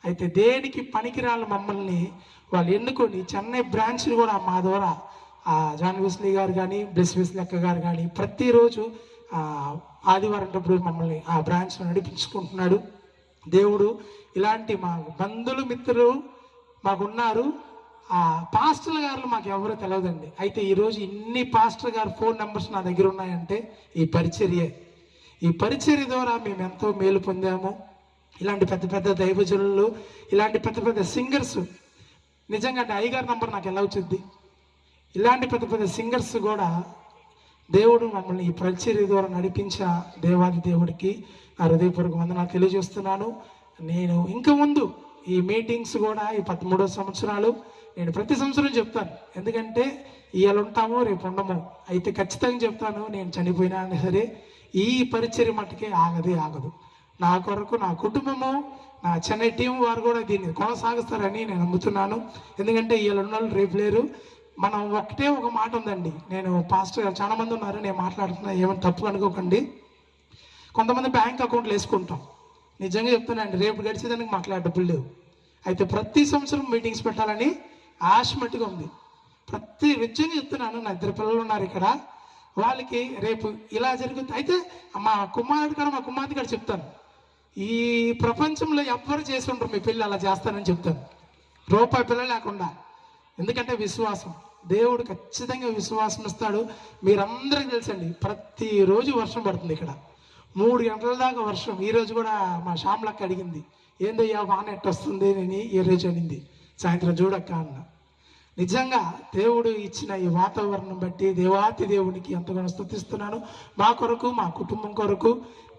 అయితే దేనికి పనికిరాళ్ళ మమ్మల్ని వాళ్ళు ఎన్నుకొని చెన్నై బ్రాంచ్ని కూడా మా ద్వారా జాన్ వెస్లీ గారు కానీ బ్లెస్ వెస్లీ అక్క గారు కానీ ప్రతిరోజు ఆదివారం మమ్మల్ని ఆ బ్రాంచ్లో నడిపించుకుంటున్నాడు దేవుడు. ఇలాంటి మా బంధువులు మిత్రులు మాకున్నారు. ఆ పాస్టర్ గారు మాకు ఎవరో తెలియదండి. అయితే ఈరోజు ఇన్ని పాస్టర్ గారు ఫోన్ నెంబర్స్ నా దగ్గర ఉన్నాయంటే ఈ పరిచర్య ద్వారా మేము ఎంతో మేలు పొందాము. ఇలాంటి పెద్ద పెద్ద దైవజనులు, ఇలాంటి పెద్ద పెద్ద సింగర్స్, నిజంగా అంటే అయ్యగారి నంబర్ నాకు ఎలా వచ్చింది, ఇలాంటి పెద్ద పెద్ద సింగర్స్ కూడా దేవుడు మమ్మల్ని ఈ పరిచర్య ద్వారా నడిపించా దేవాది దేవుడికి నా హృదయపూర్వక వందనాలు తెలియజేస్తున్నాను. నేను ఇంకా ముందు ఈ మీటింగ్స్ కూడా ఈ 13వ సంవత్సరాలు నేను ప్రతి సంవత్సరం చెప్తాను, ఎందుకంటే ఇవాళ ఉంటాము రేపు ఉండము. అయితే ఖచ్చితంగా చెప్తాను, నేను చనిపోయినా సరే ఈ పరిచర్య మట్టుకే ఆగదు. నా కొరకు నా కుటుంబము, నా చెన్నై టీం వారు కూడా దీన్ని కొనసాగిస్తారని నేను నమ్ముతున్నాను. ఎందుకంటే ఇవాళ ఉన్న వాళ్ళు రేపు లేరు. మనం ఒక మాట ఉందండి, నేను పాస్టర్ గారు చాలా మంది ఉన్నారు, నేను మాట్లాడుతున్నా, ఏమైనా తప్పు అనుకోకండి. కొంతమంది బ్యాంక్ అకౌంట్లు వేసుకుంటాం, నిజంగా చెప్తున్నానండి, రేపు గడిచేదానికి మాకు డబ్బులు లేవు. అయితే ప్రతి సంవత్సరం మీటింగ్స్ పెట్టాలని ఆశ మట్టుగా ఉంది. నిజంగా చెప్తున్నాను, నా 2 పిల్లలు ఉన్నారు ఇక్కడ, వాళ్ళకి రేపు ఇలా జరుగుతుంది. అయితే మా కుమార్తె గారు చెప్తాను, ఈ ప్రపంచంలో ఎవ్వరు చేసి ఉంటారు మీ పిల్లలు అలా చేస్తానని చెప్తాను, రూపాయి పిల్లలు లేకుండా. ఎందుకంటే విశ్వాసం, దేవుడు ఖచ్చితంగా విశ్వాసం ఇస్తాడు. మీరందరికీ తెలుసండి, ప్రతిరోజు వర్షం పడుతుంది ఇక్కడ, 3 గంటల దాకా వర్షం. ఈరోజు కూడా మా శ్యామలక్క అడిగింది, ఏందయ్యా వాన ఎట్టు వస్తుంది అని ఈ రోజు అనింది, సాయంత్రం చూడక్క అన్న. నిజంగా దేవుడు ఇచ్చిన ఈ వాతావరణం బట్టి దేవాతి దేవునికి ఎంతగానో స్తుతిస్తున్నాను. మా కొరకు, మా కుటుంబం కొరకు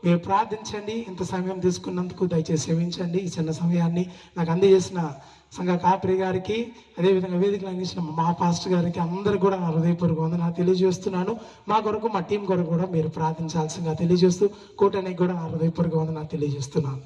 మీరు ప్రార్థించండి. ఇంత సమయం తీసుకున్నందుకు దయచేసి క్షమించండి. ఈ చిన్న సమయాన్ని నాకు అందజేసిన సంఘ కాపరి గారికి, అదేవిధంగా వేదికలు అందించిన మా పాస్టర్ గారికి, అందరికీ కూడా నా హృదయపూర్వక వందనాలు తెలియజేస్తున్నాను. మా కొరకు, మా టీం కొరకు కూడా మీరు ప్రార్థించాల్సిందిగా తెలియజేస్తూ, కూటమికి కూడా నా హృదయపూర్వక వందనాలు తెలియజేస్తున్నాను.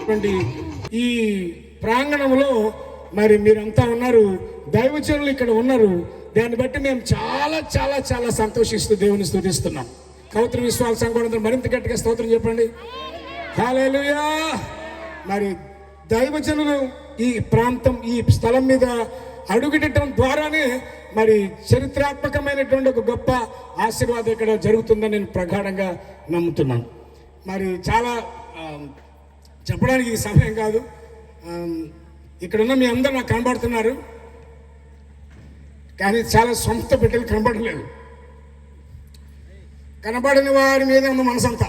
ఉన్నటువంటి ఈ ప్రాంగణంలో మరి మీరంతా ఉన్నారు, దైవజనులు ఇక్కడ ఉన్నారు. దాన్ని బట్టి మేము చాలా చాలా చాలా సంతోషిస్తూ దేవుని స్తుతిస్తున్నాం. కౌత్ర విశ్వాస సంఘం మరింత గట్టిగా స్తోత్రం చెప్పండి. హల్లెలూయా. మరి దైవజనులు ఈ ప్రాంతం ఈ స్థలం మీద అడుగుపెట్టడం ద్వారానే మరి చరిత్రాత్మకమైనటువంటి ఒక గొప్ప ఆశీర్వాదం ఇక్కడ జరుగుతుందని నేను ప్రగాఢంగా నమ్ముతున్నాను. మరి చాలా చెప్పడానికి ఇది సమయం కాదు. ఇక్కడున్న మీ అందరూ నాకు కనబడుతున్నారు, కానీ చాలా సొంత బిడ్డలు కనబడలేదు. కనబడని వారి మీద ఉన్న మనసంతా,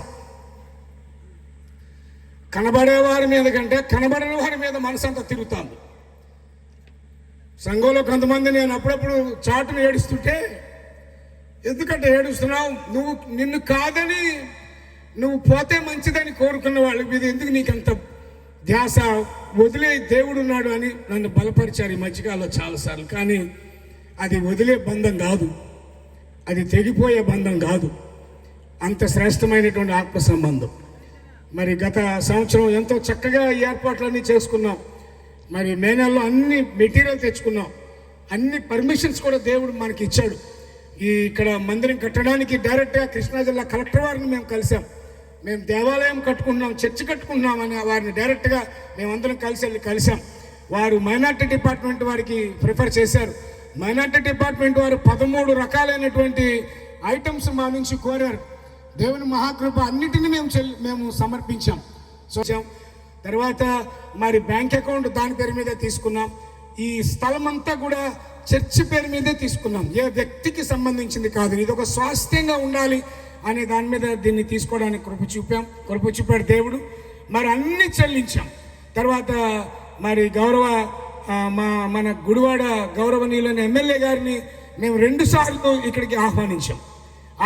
కనబడే వారి మీద కంటే కనబడని వారి మీద మనసంతా తిరుగుతుంది. సంఘంలో కొంతమంది నేను అప్పుడప్పుడు చాటును ఏడుస్తుంటే, ఎందుకంటే ఏడుస్తున్నావు, నువ్వు నిన్ను కాదని నువ్వు పోతే మంచిదని కోరుకున్న వాళ్ళ మీద ఎందుకు నీకు అంత ధ్యాస, వదిలే దేవుడు ఉన్నాడు అని నన్ను బలపరిచారు ఈ మధ్యకాలంలో చాలాసార్లు. కానీ అది వదిలే బంధం కాదు, అది తెగిపోయే బంధం కాదు, అంత శ్రేష్టమైనటువంటి ఆత్మ సంబంధం. మరి గత సంవత్సరం ఎంతో చక్కగా ఈ ఏర్పాట్లన్నీ చేసుకున్నాం. మరి మే నెలలో అన్ని మెటీరియల్ తెచ్చుకున్నాం, అన్ని పర్మిషన్స్ కూడా దేవుడు మనకి ఇచ్చాడు. ఈ ఇక్కడ మందిరం కట్టడానికి డైరెక్ట్గా కృష్ణా జిల్లా కలెక్టర్ వారిని మేము కలిసాం. మేము దేవాలయం కట్టుకుంటున్నాం, చర్చి కట్టుకుంటున్నాం అని వారిని డైరెక్ట్గా మేమందరం కలిసాం. వారు మైనార్టీ డిపార్ట్మెంట్ వారికి ప్రిఫర్ చేశారు. మైనార్టీ డిపార్ట్మెంట్ వారు 13 రకాలైనటువంటి ఐటమ్స్ మా నుంచి కోరారు. దేవుని మహాకృప అన్నిటినీ మేము సమర్పించాం. తర్వాత మరి బ్యాంక్ అకౌంట్ దాని పేరు మీద తీసుకున్నాం. ఈ స్థలం అంతా కూడా చర్చి పేరు మీదే తీసుకున్నాం, ఏ వ్యక్తికి సంబంధించింది కాదు. ఇది ఒక స్వాస్థ్యంగా ఉండాలి అనే దాని మీద దీన్ని తీసుకోవడానికి కృప చూపాడు దేవుడు. మరి అన్ని చెల్లించాం. తర్వాత మరి మన గుడివాడ గౌరవనీయులైన ఎమ్మెల్యే గారిని మేము 2 సార్లు ఇక్కడికి ఆహ్వానించాం.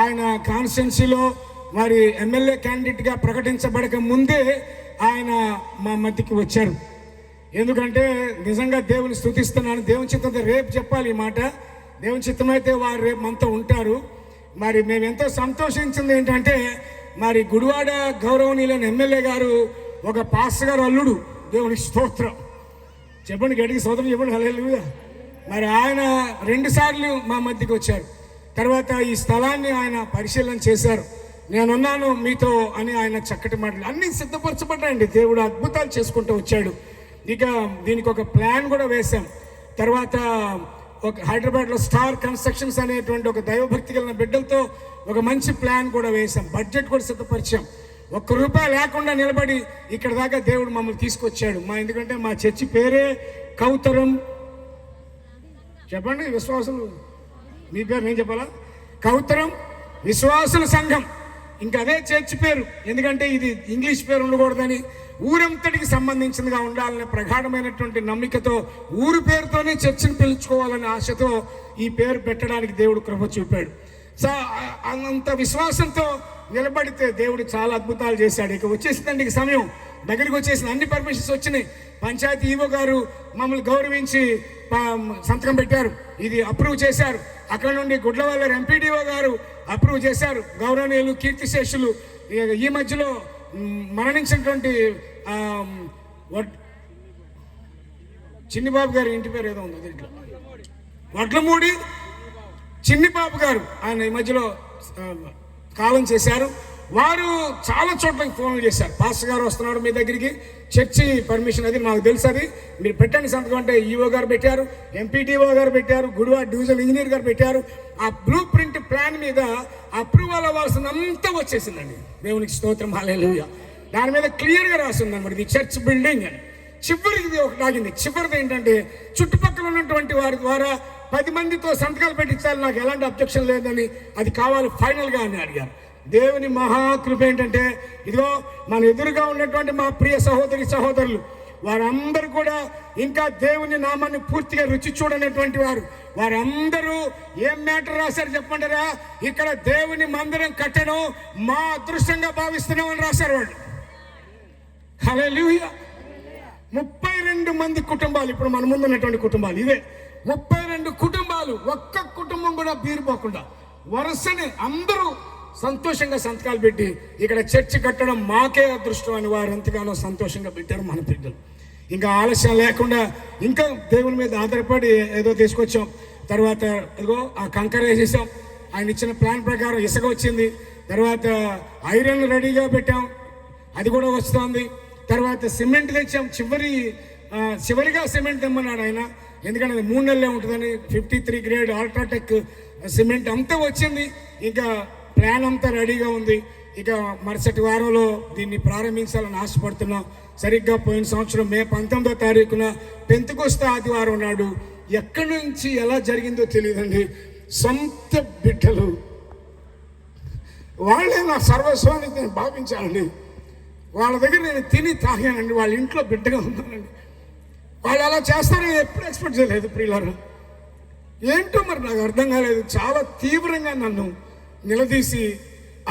ఆయన కాన్స్టిట్యున్సీలో మరి ఎమ్మెల్యే క్యాండిడేట్గా ప్రకటించబడక ముందే ఆయన మా మధ్యకి వచ్చారు. ఎందుకంటే నిజంగా దేవుని స్తుతిస్తున్నాను. దేవుని చిత్తం రేపు చెప్పాలి ఈ మాట. దేవుని చిత్తమైతే వారు రేపు మనతో ఉంటారు. మరి మేము ఎంతో సంతోషించింది ఏంటంటే, మరి గుడివాడ గౌరవనీయులైన ఎమ్మెల్యే గారు ఒక పాస్టర్ గారు అల్లుడు. దేవుని స్తోత్రం చెప్పండి, గడికి స్తోత్రం చెప్పండి, హల్లెలూయా. మరి ఆయన 2 సార్లు మా మధ్యకి వచ్చారు. తర్వాత ఈ స్థలాన్ని ఆయన పరిశీలన చేశారు. నేనున్నాను మీతో అని ఆయన చక్కటి మాటలు అన్నీ సిద్ధపరచబడ్డాయండి. దేవుడు అద్భుతాలు చేసుకుంటూ వచ్చాడు. ఇక దీనికి ఒక ప్లాన్ కూడా వేశాం. తర్వాత ఒక హైదరాబాద్లో స్టార్ కన్స్ట్రక్షన్స్ అనేటువంటి ఒక దైవభక్తి కలిగిన బిడ్డలతో ఒక మంచి ప్లాన్ కూడా వేశాం. బడ్జెట్ కూడా సిద్ధపరిచాం. ₹1 లేకుండా నిలబడి ఇక్కడ దాకా దేవుడు మమ్మల్ని తీసుకొచ్చాడు. ఎందుకంటే మా చర్చి పేరే కౌతరం. చెప్పండి విశ్వాసులు, మీ పేరు నేను చెప్పాలా? కౌతరం విశ్వాసుల సంఘం. ఇంకా అదే చర్చి పేరు, ఎందుకంటే ఇది ఇంగ్లీష్ పేరు ఉండకూడదని, ఊరంతటికి సంబంధించిందిగా ఉండాలనే ప్రగాఢమైనటువంటి నమ్మికతో ఊరు పేరుతోనే చర్చిని పిలుచుకోవాలనే ఆశతో ఈ పేరు పెట్టడానికి దేవుడు కృప చూపాడు. అంత విశ్వాసంతో నిలబడితే దేవుడు చాలా అద్భుతాలు చేశాడు. ఇక వచ్చేసిందండి, ఇక సమయం దగ్గరికి వచ్చేసింది. అన్ని పర్మిషన్స్ వచ్చినాయి. పంచాయతీ ఈవో గారు మమ్మల్ని గౌరవించి సంతకం పెట్టారు, ఇది అప్రూవ్ చేశారు. అక్కడ నుండి గుడ్లవల్ల ఎంపీడీఓ గారు అప్రూవ్ చేశారు. గౌరవనీయులు కీర్తిశేషులు ఈ మధ్యలో మరణించినటువంటి చిన్నిబాబు గారి ఇంటి పేరు ఏదో ఉంది దీంట్లో, వడ్లమూడి చిన్నిబాబు గారు, ఆయన ఈ మధ్యలో కాలం చేశారు. వారు చాలా చోట్లకి ఫోన్లు చేశారు, పాస్టర్ గారు వస్తున్నాడు మీ దగ్గరికి, చర్చి పర్మిషన్ అది మాకు తెలుసు, అది మీరు పెట్టండి సంతకం అంటే ఈఓ గారు పెట్టారు, ఎంపీటీఓ గారు పెట్టారు, గుడివాడ డివిజనల్ ఇంజనీర్ గారు పెట్టారు. ఆ బ్లూ ప్రింట్ ప్లాన్ మీద అప్రూవల్ అవ్వాల్సినంతా వచ్చేసిందండి. దేవునికి స్తోత్రం, హల్లెలూయా. దాని మీద క్లియర్గా రాసింది అనమాట, ఇది చర్చ్ బిల్డింగ్ అని. చివరికి ఒకటి ఆగింది. చివరిది ఏంటంటే, చుట్టుపక్కల ఉన్నటువంటి వారి ద్వారా 10 మందితో సంతకాలు పెట్టించాలి, నాకు ఎలాంటి అబ్జెక్షన్ లేదని, అది కావాలి ఫైనల్గా అని అడిగారు. దేవుని మహాకృప ఏంటంటే, ఇదిగో మన ఎదురుగా ఉన్నటువంటి మా ప్రియ సహోదరులు వారందరూ కూడా ఇంకా దేవుని నామాన్ని పూర్తిగా రుచి చూడనటువంటి వారందరూ ఏం మ్యాటర్ రాశారు చెప్పండిరా, ఇక్కడ దేవుని మందిరం కట్టడం మా అదృష్టంగా భావిస్తున్నాం అని రాశారు వాళ్ళు. హల్లెలూయా. 32 మంది కుటుంబాలు, ఇప్పుడు మన ముందు ఉన్నటువంటి కుటుంబాలు ఇవే 32 కుటుంబాలు, ఒక్క కుటుంబం కూడా బీరిపోకుండా వరుసనే అందరూ సంతోషంగా సంతకాలు పెట్టి ఇక్కడ చర్చి కట్టడం మాకే అదృష్టం అని వారు ఎంతగానో సంతోషంగా పెట్టారు మన బిడ్డలు. ఇంకా ఆలస్యం లేకుండా ఇంకా దేవుని మీద ఆధారపడి ఏదో తీసుకొచ్చాం. తర్వాత ఇదిగో ఆ కంకర వేసేసాం. ఆయన ఇచ్చిన ప్లాన్ ప్రకారం ఇసుక వచ్చింది. తర్వాత ఐరన్ రెడీగా పెట్టాం, అది కూడా వస్తుంది. తర్వాత సిమెంట్ తెచ్చాం. చివరిగా సిమెంట్ తెమ్మన్నాడు ఆయన, ఎందుకంటే అది 3 నెలలే ఉంటుందని. 53 గ్రేడ్ అల్ట్రాటెక్ సిమెంట్ అంతా వచ్చింది. ఇంకా ప్లాన్ అంతా రెడీగా ఉంది. ఇక మరుసటి వారంలో దీన్ని ప్రారంభించాలని ఆశపడుతున్నాం. సరిగ్గా పోయిన సంవత్సరం మే 19వ తారీఖున పెంతెకొస్తు ఆదివారం నాడు ఎక్కడి నుంచి ఎలా జరిగిందో తెలియదండి, సొంత బిడ్డలు వాళ్ళే నా సర్వస్వాన్ని నేను భావించానండి. వాళ్ళ దగ్గర నేను తిని తాగానండి. వాళ్ళ ఇంట్లో బిడ్డగా ఉన్నానండి. వాళ్ళు అలా చేస్తారని ఎప్పుడు ఎక్స్పెక్ట్ చేయలేదు ప్రియులారా. ఏంటో మరి నాకు అర్థం కాలేదు. చాలా తీవ్రంగా నన్ను నిలదీసి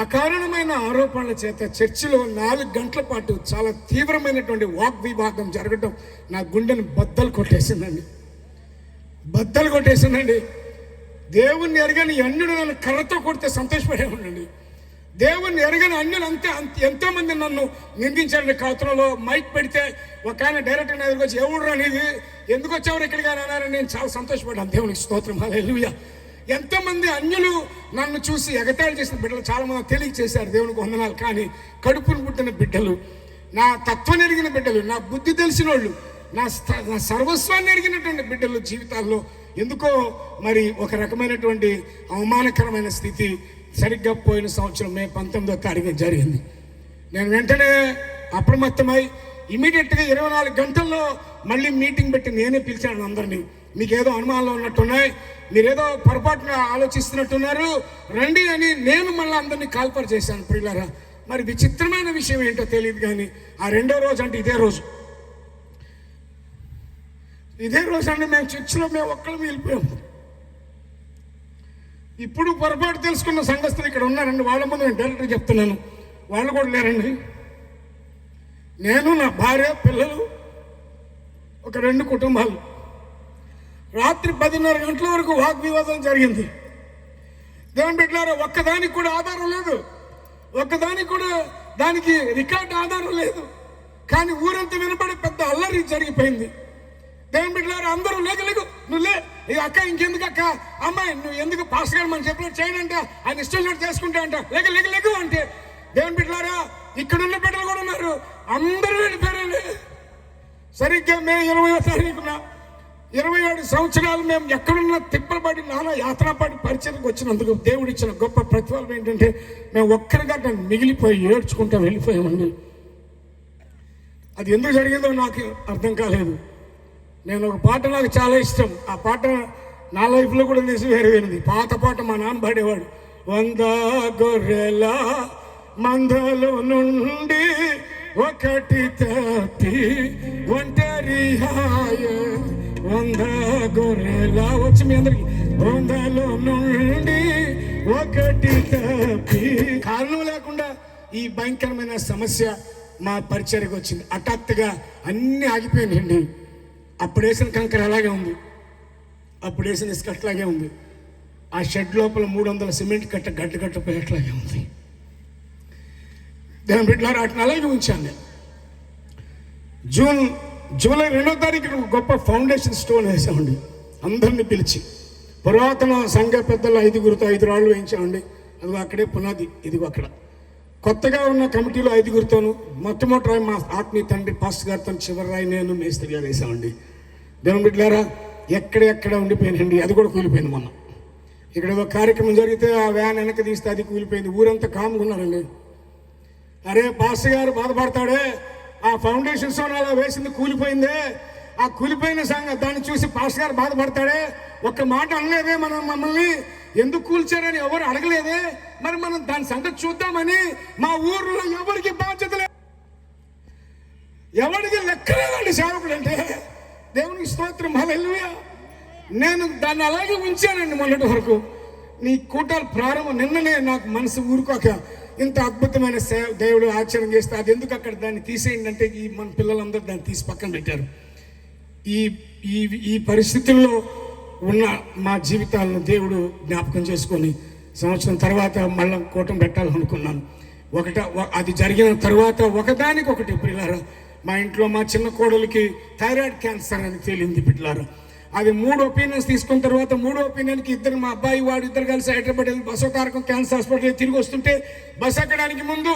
అకారణమైన ఆరోపణల చేత చర్చిలో 4 గంటల పాటు చాలా తీవ్రమైనటువంటి వాగ్వివాదం జరగడం నా గుండెను బద్దలు కొట్టేసిందండి. దేవుణ్ణి ఎరగని అన్యుడు నన్ను కర్రతో కొడితే సంతోషపడేవాడండి. దేవుణ్ణి ఎరగని అన్యులు ఎంతోమంది నన్ను నిందించారండి. కౌతలలో మైక్ పెడితే ఒక ఆయన డైరెక్టర్ నా దగ్గరికి వచ్చి ఎవడు అనేది ఎందుకు వచ్చేవారు ఇక్కడికి అన్నారని నేను చాలా సంతోషపడ్డాను. దేవునికి స్తోత్రం, హల్లెలూయా. ఎంతోమంది అన్యులు నన్ను చూసి ఎగతాళి చేసిన బిడ్డలు చాలామంది తెలియచేశారు, దేవునికి వందనాలు. కానీ కడుపును పుట్టిన బిడ్డలు, నా తత్వం ఎరిగిన బిడ్డలు, నా బుద్ధి తెలిసిన వాళ్ళు, నా సర్వస్వాన్ని ఎరిగినటువంటి బిడ్డలు జీవితాల్లో ఎందుకో మరి ఒక రకమైనటువంటి అవమానకరమైన స్థితి సరిగ్గా పోయిన సంవత్సరం మే 19వ తారీఖున జరిగింది. నేను వెంటనే అప్రమత్తమై ఇమీడియట్గా 24 గంటల్లో మళ్ళీ మీటింగ్ పెట్టి నేనే పిలిచాను అందరినీ. మీకేదో అనుమానాలు ఉన్నట్టున్నాయి, మీరేదో పొరపాటున ఆలోచిస్తున్నట్టున్నారు, రండి అని నేను మళ్ళీ అందరినీ కాల్పర్ చేశాను ప్రియులారా. మరి విచిత్రమైన విషయం ఏంటో తెలియదు కానీ ఆ 2వ రోజు అంటే ఇదే రోజు అండి మేము చర్చిలో మేము ఒక్కళ్ళు వెళ్ళిపోయాము. ఇప్పుడు పొరపాటు తెలుసుకున్న సంఘస్థులు ఇక్కడ ఉన్నారండి. వాళ్ళ ముందు నేను డైరెక్ట్గా చెప్తున్నాను, వాళ్ళు కూడా లేరండి. నేను, నా భార్య, పిల్లలు, ఒక 2 కుటుంబాలు. రాత్రి 10:30 గంటల వరకు వాగ్వివాదం జరిగింది. దేవుని బిడ్డలారా, ఒక్కదానికి కూడా ఆధారం లేదు, ఒక్కదానికి కూడా దానికి రికార్డు ఆధారం లేదు. కానీ ఊరంతా వినపడే పెద్ద అల్లరి జరిగిపోయింది. దేవుని బిడ్డలారా, అందరూ లేకు నువ్వు లే, ఈ అక్క ఇంకెందుకు అక్క, అమ్మాయి నువ్వు ఎందుకు పాస్ గారు మనం చెప్పినట్టు చేయనంటే ఆయన ఇష్టం చేసుకుంటా అంట, లేక అంటే దేవుని బిడ్డలారా ఇక్కడున్న బిడ్డలు కూడా ఉన్నారు, అందరూ వెళ్ళిపోయారండి. సరిగ్గా మే 20వ తారీఖున 27 సంవత్సరాలు మేము ఎక్కడున్న తిప్పలపడి నానా యాత్రపడి పరిచయకు వచ్చినందుకు దేవుడు ఇచ్చిన గొప్ప ప్రతిఫలం ఏంటంటే మేము ఒక్కరిగా మిగిలిపోయి ఏడ్చుకుంటూ వెళ్ళిపోయామండి. అది ఎందుకు జరిగిందో నాకు అర్థం కాలేదు. నేను ఒక పాట నాకు చాలా ఇష్టం, ఆ పాట నా లైఫ్లో కూడా నెరవేరింది. పాత పాట మా నాన్న పాడేవాడు. 100 గొర్రెల మందలో నుండి ఒకటి తప్పి ఒంటరి హాయ, 100 గొర్రెల వచ్చి మీ అందరికి 100లో నుండి ఒకటి తప్పి. కారణం లేకుండా ఈ భయంకరమైన సమస్య మా పరిచర్యకు వచ్చింది. హఠాత్తుగా అన్నీ ఆగిపోయినాయండి. అప్పుడు వేసిన కంకర అలాగే ఉంది, అప్పుడు వేసిన ఇసుక అట్లాగే ఉంది. ఆ షెడ్ లోపల 300 సిమెంట్ కట్ట గడ్డపోయి అట్లాగే ఉంది. దేవుని బిడ్డలారా, వాటిని అలాగే ఉంచాను నేను. జూలై 2వ తారీఖున గొప్ప ఫౌండేషన్ స్టోన్ వేసామండి. అందరినీ పిలిచి పురాతన సంఘ పెద్దలు 5గురితో 5 రాళ్ళు వేయించామండి. అదిగో అక్కడే పునాది, ఇదిగో అక్కడ. కొత్తగా ఉన్న కమిటీలో 5గురితోను మొట్టమొదటి రాయి మా ఆత్మీయ తండ్రి పాస్టర్ గారితో, చివరి రాయి నేను మేస్త్రి గారు వేసామండి. దేవుని బిడ్డలారా, ఎక్కడెక్కడ ఉండిపోయినండి. అది కూడా కూలిపోయింది. మొన్న ఇక్కడ ఏదో కార్యక్రమం జరిగితే ఆ వ్యాన్ వెనక్కి తీస్తే అది కూలిపోయింది. ఊరంతా కాముకున్నారండి. అరే పాస్టర్ గారు బాధపడతాడే, ఆ ఫౌండేషన్ స్టోన్ అలా వేసింది కూలిపోయిందే, ఆ కూలిపోయిన దాన్ని చూసి పాస్టర్ గారు బాధపడతాడే, ఒక్క మాట అనలేదే మమ్మల్ని ఎందుకు కూల్చారని ఎవరు అడగలేదే, మరి మనం దాని సంగతి చూద్దామని మా ఊర్లో ఎవరికి బాధ్యత లేదు, ఎవరికి లెక్కలేదండి సేవకుడు అంటే. దేవునికి స్తోత్రం, హల్లెలూయా. నేను దాన్ని అలాగే ఉంచానండి మొన్నటి వరకు. నీ కూటాలు ప్రారంభం నిన్ననే నాకు మనసు ఊరుకోక ఇంత అద్భుతమైన దేవుడు ఆచరణ చేస్తే అది ఎందుకు అక్కడ దాన్ని తీసేయండి అంటే ఈ మన పిల్లలందరూ దాన్ని తీసి పక్కన పెట్టారు. ఈ పరిస్థితుల్లో ఉన్న మా జీవితాలను దేవుడు జ్ఞాపకం చేసుకొని సంవత్సరం తర్వాత మళ్ళీ కూటమి పెట్టాలనుకున్నాను. అది జరిగిన తర్వాత ఒకదానికొకటి పిల్లారా, మా ఇంట్లో మా చిన్న కోడలికి థైరాయిడ్ క్యాన్సర్ అని తేలింది పిల్లారా. అది 3 ఒపీనియన్స్ తీసుకున్న తర్వాత 3వ ఒపీనియన్కి ఇద్దరు, మా అబ్బాయి వాడు ఇద్దరు కలిసి హైదరాబాద్ వెళ్ళి బసవతారకం క్యాన్సర్ హాస్పిటల్ తిరిగి వస్తుంటే బస్ ఎక్కడానికి ముందు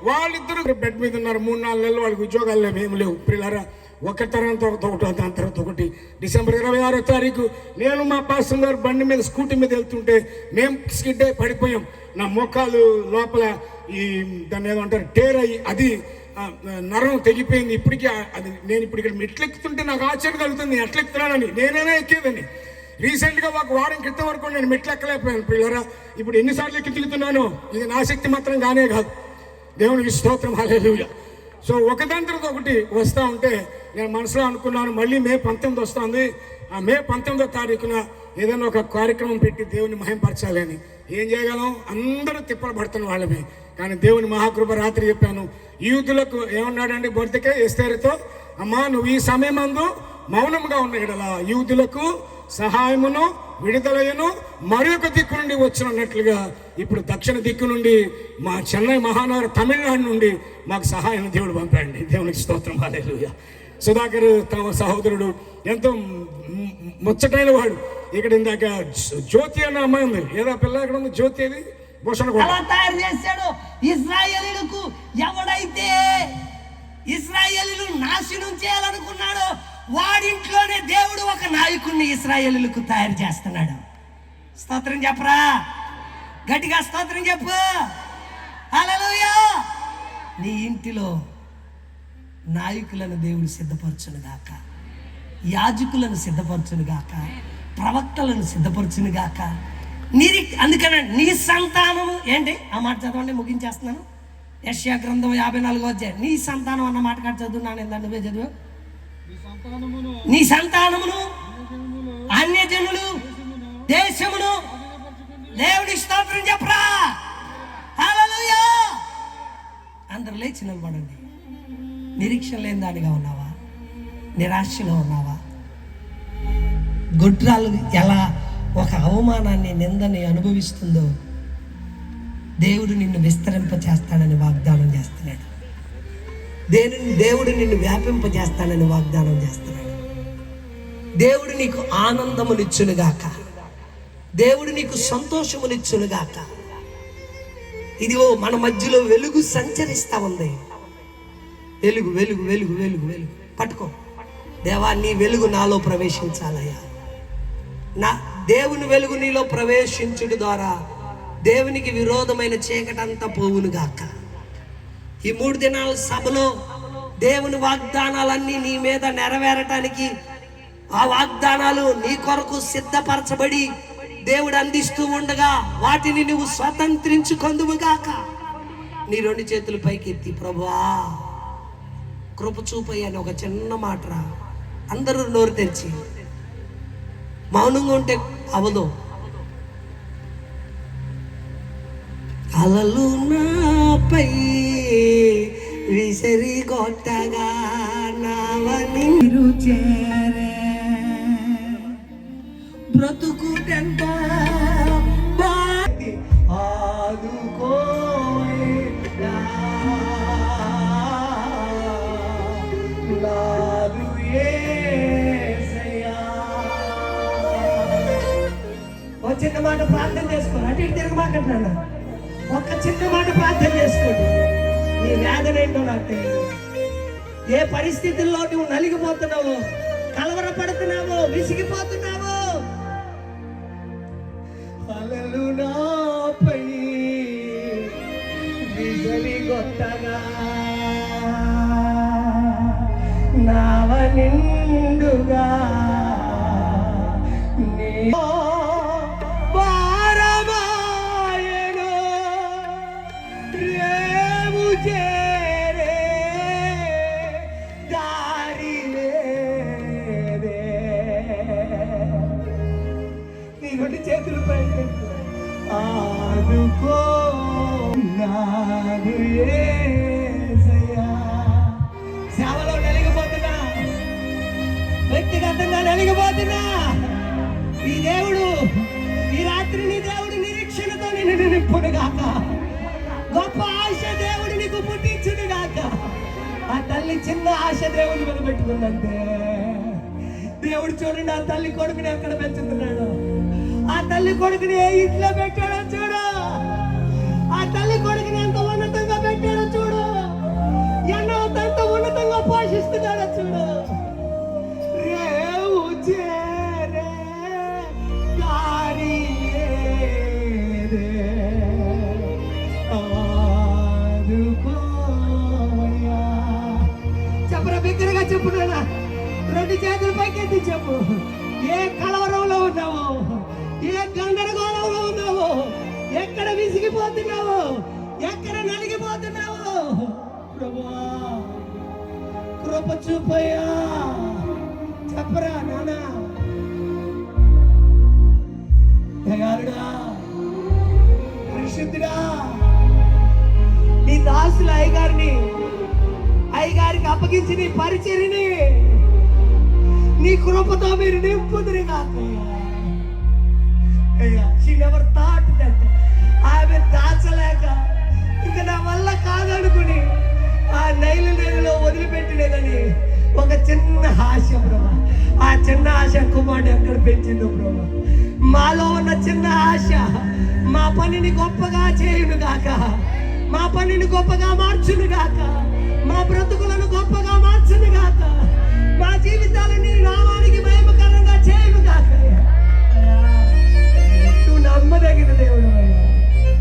వాళ్ళిద్దరు బెడ్ మీద ఉన్నారు. 3-4 నెలలు వాళ్ళకి ఉద్యోగాలు లేవు, ఏమి లేవు పిల్లారా. ఒక తర్వాత ఒకటి, దాని తర్వాత ఒకటి. డిసెంబర్ 26వ తారీఖు నేను మా పాస్టర్ గారు బండి మీద స్కూటీ మీద వెళ్తుంటే మేము స్కిడ్ అయి పడిపోయాం. నా మోకాలు లోపల ఈ దాన్ని ఏమంటారు టేర్ అయ్యి అది నరం తెగిపోయింది. ఇప్పటికీ అది నేను ఇప్పుడు ఇక్కడ మెట్లెక్కుతుంటే నాకు ఆశ్చర్యం కలుగుతుంది, ఎట్లా ఎక్కుతున్నానని. నేనైనా ఎక్కేదని. రీసెంట్గా ఒక వారం క్రితం వరకు నేను మెట్లు ఎక్కలేకపోయాను పిల్లరా. ఇప్పుడు ఎన్నిసార్లు ఎక్కి దిగుతున్నాను, ఇది నా శక్తి మాత్రం కానే కాదు. దేవునికి స్తోత్రం, హల్లెలూయా. సో ఒకదాని తర్వాత ఒకటి వస్తూ ఉంటే నేను మనసులో అనుకున్నాను, మళ్ళీ మే 19 వస్తుంది. ఆ మే 19వ తారీఖున ఏదైనా ఒక కార్యక్రమం పెట్టి దేవుని మహింపరచాలి అని. ఏం చేయగలం, అందరూ తిప్పలు పడుతున్న వాళ్ళమే. కానీ దేవుని మహాకృప రాత్రి చెప్పాను, యూదులకు ఏమన్నాడండి బొర్దకే ఎస్తేరుతో, అమ్మా నువ్వు ఈ సమయమందు మౌనంగా ఉన్న ఎడల యూదులకు సహాయమును విడుదలయ్యను మరి ఒక దిక్కు నుండి వచ్చినట్లుగా ఇప్పుడు దక్షిణ దిక్కు నుండి మా చెన్నై మహానగర తమిళనాడు నుండి మాకు సహాయం దేవుడు పంపాడండి. దేవునికి స్తోత్రం, హల్లెలూయా. సుధాకర్ తమ సహోదరుడు ఎంతో ముచ్చటైన వాడు. ఇక్కడ ఇందాక జ్యోతి అన్న అమ్మాయి ఉంది, ఏదో పిల్ల ఎక్కడ ఉంది జ్యోతి, అది భూషణ కూడా
తయారు చేశాడు. ఇశ్రాయేలీయులకు ఎవడైతే ఇశ్రాయేలీయులు నాశనం చేయాలనుకున్నాడో వాడింట్లోనే దేవుడు ఒక నాయకుడిని ఇశ్రాయేలీయులకు తయారు చేస్తున్నాడు. స్తోత్రం చెప్పరా, గట్టిగా స్తోత్రం చెప్పు, హల్లెలూయా. నీ ఇంటిలో నాయకులను దేవుడు సిద్ధపరచునుగాక, యాజకులను సిద్ధపరచునుగాక, ప్రవక్తలను సిద్ధపరచునుగాక. అందుకనే నీ సంతానము ఏంటి, ఆ మాట చదవండి, ముగించేస్తున్నాను. యెషయా గ్రంథం 54వ అధ్యాయం. నీ సంతానం అన్న మాట కాదు చదువున్నాను, ఏందా నువ్వే చదువు. నీ సంతానమును అన్యజనులు దేశమును దేవుడి స్తోత్రం చెప్పరా, హల్లెలూయా. అందరూ లేచి నిలబడండి. నిరీక్షణ లేని దానిగా ఉన్నావా, నిరాశలో ఉన్నావా? గొడ్రాలు ఎలా ఒక అవమానాన్ని నిందని అనుభవిస్తుందో దేవుడు నిన్ను విస్తరింప చేస్తానని వాగ్దానం చేస్తున్నాడు. దేవుడు నిన్ను వ్యాపింప చేస్తానని వాగ్దానం చేస్తున్నాడు. దేవుడు నీకు ఆనందమునిచ్చునుగాక, దేవుడు నీకు సంతోషమునిచ్చునుగాక. ఇదిగో మన మధ్యలో వెలుగు సంచరిస్తా ఉంది. వెలుగు వెలుగు వెలుగు వెలుగు వెలుగు పట్టుకో. దేవా నీ వెలుగు నాలో ప్రవేశించాలయ్యా. నా దేవుని వెలుగు నీలో ప్రవేశించుడు ద్వారా దేవునికి విరోధమైన చీకటంతా పోవునుగాక. ఈ 3 దినాల సభలో దేవుని వాగ్దానాలన్నీ నీ మీద నెరవేరటానికి, ఆ వాగ్దానాలు నీ కొరకు సిద్ధపరచబడి దేవుడు అందిస్తూ ఉండగా వాటిని నువ్వు స్వతంత్రించుకొందువుగాక. నీ 2 చేతులు పైకి ఎత్తి, ప్రభువా కృప చూపయ్య అని ఒక చిన్న మాట రా. అందరూ నోరు తెరిచి, మౌనంగా ఉంటే అవదు. అలలు నాపై విసిరి కొట్టగా నావని చేరే బ్రతుకుటెంత ఆదుకో చిన్న మాట ప్రార్థన చేసుకోండి. అటు ఇటు తిరగమాకంటున్నాను. ఒక్క చిన్న మాట ప్రార్థన చేసుకోండి. నీ వేదన ఏంటో నాకు తెలియదు. ఏ పరిస్థితుల్లో నువ్వు నలిగిపోతున్నావో, కలవరపడుతున్నావో, విసిగిపోతున్నావో, అలలు నాపై విసిరి కొట్టగా నావ నిండుగా చేతులు పైకి ఆదుకో నాదు యేసయ్యా. సేవలో నలిగిపోతున్నా, వ్యక్తిగతంగా నలిగిపోతున్నా, ఈ దేవుడు ఈ రాత్రి నీ దేవుడు నిరీక్షణతో నిన్ను నింపును గాక. గొప్ప ఆశ దేవుడు నీకు పుట్టించును గాక. ఆ తల్లి చిన్న ఆశ దేవుని మీద పెట్టుకుందంటే దేవుడు చూడండి ఆ తల్లి కొడుకుని ఎక్కడ పెంచుతున్నాడు. ఆ తల్లి కొడుకుని ఏ ఇంట్లో పెట్టాడో చూడు. ఆ తల్లి కొడుకుని ఎంత ఉన్నతంగా పెట్టాడో చూడు. ఎంత ఉన్నతంగా పోషిస్తున్నాడో చూడు. రేవు చేరే చెప్పరా బిగ్గరగా చెప్పు నాన్న. రెండు చేతుల పైకెత్తి చెప్పు. ఏ కలవరంలో ఉన్నావు, ఏ గందరగోళంలో ఉన్నావు, ఎక్కడ విసిగిపోతున్నావు, ఎక్కడ నలిగిపోతున్నావు, ప్రభువా కృప చూపయ్యా. చెప్పరా నాన్న. దయాళుడా, పరిశుద్ధుడా, నీ దాసుల అయ్యగారికి అప్పగించి నీ పరిచర్ని నీ కృపతో మీరు నింపుదురు కాక. She never thought that ఆమె దాచలేక ఇంకా నా వల్ల కాదనుకుని ఆ నైలులో వదిలిపెట్టలేదని ఒక చిన్న ఆశ ప్రభా. ఆ చిన్న ఆశ కుమారుడు ఎక్కడ పెంచిందో ప్రభా. మాలో ఉన్న చిన్న ఆశ మా పనిని గొప్పగా చేయును గాక. మా పనిని గొప్పగా మార్చును గాక. మా బ్రతుకులను గొప్పగా మార్చును గాక. మా జీవితాలని నామానికి మహిమకరంగా చేయును గాక. నువ్వు నమ్మదగిన దేవుడు అయ్యా.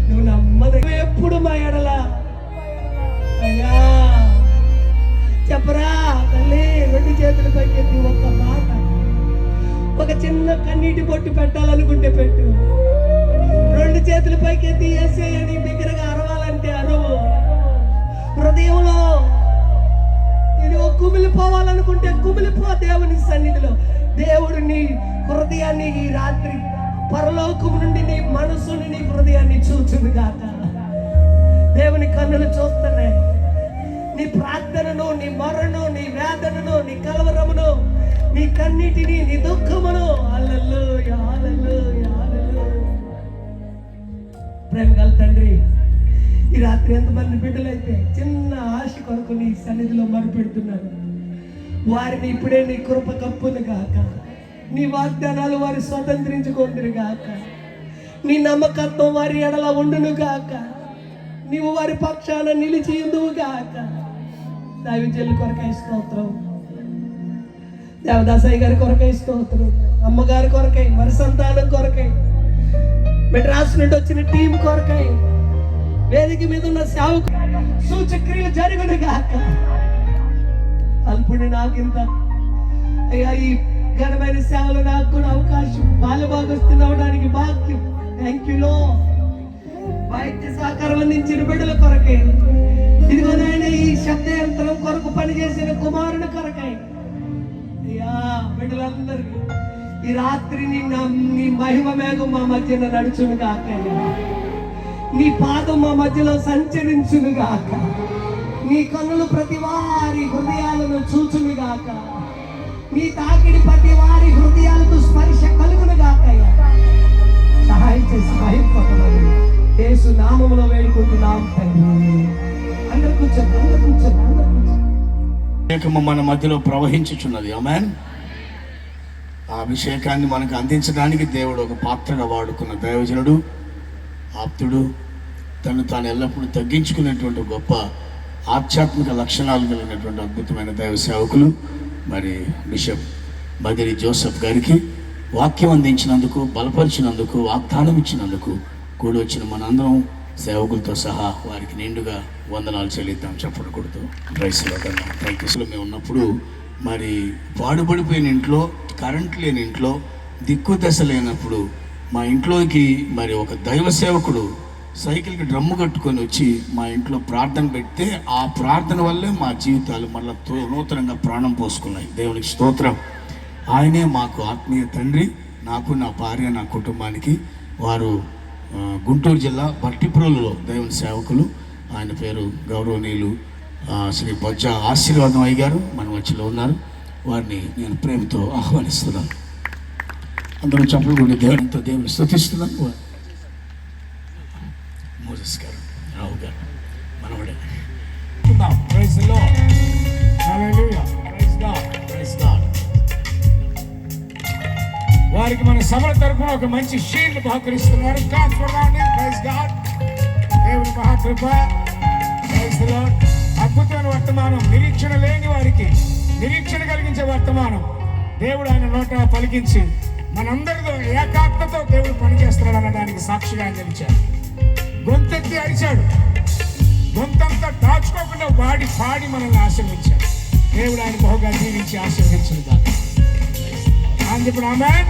నువ్వు నమ్మదగిన ఎప్పుడు మా ఎడల అయ్యా. చెప్పరా తల్లి. రెండు చేతుల పైకెత్తి ఒక్క మాట, ఒక చిన్న కన్నీటి బొట్టు పెట్టాలనుకుంటే పెట్టు. రెండు చేతుల పైకెత్తి యేసయ్య నీ బిగ్గరగా అరవాలంటే అరువు. హృదయంలో నేను కుమిలిపోవాలనుకుంటే కుమిలిపో దేవుని సన్నిధిలో. దేవుడు నీ హృదయాన్ని ఈ రాత్రి పరలోకం నుండి నీ మనసుని నీ హృదయాన్ని చూచును గాక. దేవుని కన్నులు చూస్తున్నాయి నీ ప్రార్థనను, నీ మొరను, నీ వేదనను, నీ కలవరమును, నీ కన్నిటిని, నీ దుఃఖమును. హల్లెలూయా, హల్లెలూయా, హల్లెలూయా. ప్రేమ గల తండ్రి, ఈ రాత్రి ఎంతమంది బిడ్డలైతే చిన్న ఆశ కొరకు నీ సన్నిధిలో మొరపెడుతున్నారు, వారిని ఇప్పుడే నీ కృప కప్పును గాక. నీ వాగ్దానాలు వారి స్వతంత్రించుకుందురు గాక. నీ నమ్మకత్వం వారి ఎడల ఉండును గాక. నీవు వారి పక్షాన నిలిచి ఉందువు గాక. దైవజనుల కొరకై స్తోత్రం, దేవదాసయ్య గారి కొరకై స్తోత్రం, అమ్మగారి కొరకై, మరి సంతానం కొరకై, మెడ్రాస్ నుండి వచ్చిన టీం కొరకై, వేదిక మీద ఉన్న సేవకు సూచక్రియలు జరుగును గాక. అల్పుని నాకింత అయ్యా ఈ ఘనమైన సేవలు నాకు కూడా అవకాశం బాలభాగస్తున్నవడానికి భాగ్యం. థ్యాంక్ యూ లో. వైద్య సహకారం అందించిన బిడ్డల కొరకై, ఇదిగో నాయన ఈ శబ్ద యంత్రం కొరకు పనిచేసిన కుమారుని కొరకై అయ్యా బిడ్డలందరికీ ఈ రాత్రి నీ మహిమ మేఘం మా మధ్యన నడుచును గాక. నీ పాదం మా మధ్యలో సంచరించును గాక. నీ కన్నులు ప్రతి వారి హృదయాలను చూచును గాక. నీ తాకిడి ప్రతి వారి హృదయాలకు స్పర్శ కలుగును గాక. సహాయం చేసి మహిమపడమని యేసు నామములో వేడుకుంటున్నాం తండ్రి. అందరూ కూర్చోండి, అందరూ కూర్చోండి, అందరూ కూర్చోండి.
మన మధ్యలో ప్రవహించుచున్నది. ఆమేన్. ఆ అభిషేకాన్ని మనకు అందించడానికి దేవుడు ఒక పాత్రగా వాడుకున్న దైవజనుడు, ఆప్తుడు, తను తాను ఎల్లప్పుడూ తగ్గించుకునేటువంటి గొప్ప ఆధ్యాత్మిక లక్షణాలు కలిగినటువంటి అద్భుతమైన దైవ సేవకులు మరి బిషప్ బదిరి జోసెఫ్ గారికి వాక్యం అందించినందుకు, బలపరిచినందుకు, వాగ్దానం ఇచ్చినందుకు కూడి వచ్చిన మనందరం సేవకులతో సహా వారికి నిండుగా వందనాలు చెల్లిద్దాం. చెప్పడం కొడుతూ రైస్లో కన్నా థ్యాంక్ యూ. మేము ఉన్నప్పుడు మరి పాడుపడిపోయిన ఇంట్లో, కరెంట్ లేని ఇంట్లో, దిక్కు దశ లేనప్పుడు మా ఇంట్లోకి మరి ఒక దైవ సేవకుడు సైకిల్కి డ్రమ్ము కట్టుకొని వచ్చి మా ఇంట్లో ప్రార్థన పెడితే ఆ ప్రార్థన వల్లే మా జీవితాలు మళ్ళీ నూతనంగా ప్రాణం పోసుకున్నాయి. దేవునికి స్తోత్రం. ఆయనే మాకు ఆత్మీయ తండ్రి, నాకు, నా భార్య, నా కుటుంబానికి. వారు గుంటూరు జిల్లా భట్టిప్రోలులో దేవుని సేవకులు. ఆయన పేరు గౌరవనీయులు శ్రీ బొజ్జ ఆశీర్వాదం అయ్య గారు మన మధ్యలో ఉన్నారు. వారిని నేను ప్రేమతో ఆహ్వానిస్తున్నాను. అందరూ చప్పట్లు కొట్టి దేవునితో దేవుని స్తుతిస్తున్నాను. గారు రావు గారు మనవడే.
Praise the Lord. Hallelujah. Praise God.
Praise God.
వారికి మన సభల తరపున ఒక మంచి షీల్డ్ బహుకరిస్తున్నారు. Praise God. దేవుని మహాకృప. Praise the lord. అద్భుతమైన వర్తమానం, నిరీక్షణ లేని వారికి నిరీక్షణ కలిగించే వర్తమానం దేవుడు ఆయన నోట పలికించి మనందరితో ఏకాత్మతో దేవుడు పనిచేస్తున్నాడు అనడానికి సాక్షిగా ఆయన నిలిచాడు. గొంతెత్తి అరిచాడు, గొంతంతా దాచుకోకుండా పాడి మనల్ని ఆశీర్వించాడు. దేవుడు ఆయన బహుగా దీవించి ఆశీర్వించింది కాదు అని చెప్పిన ఆమేన్.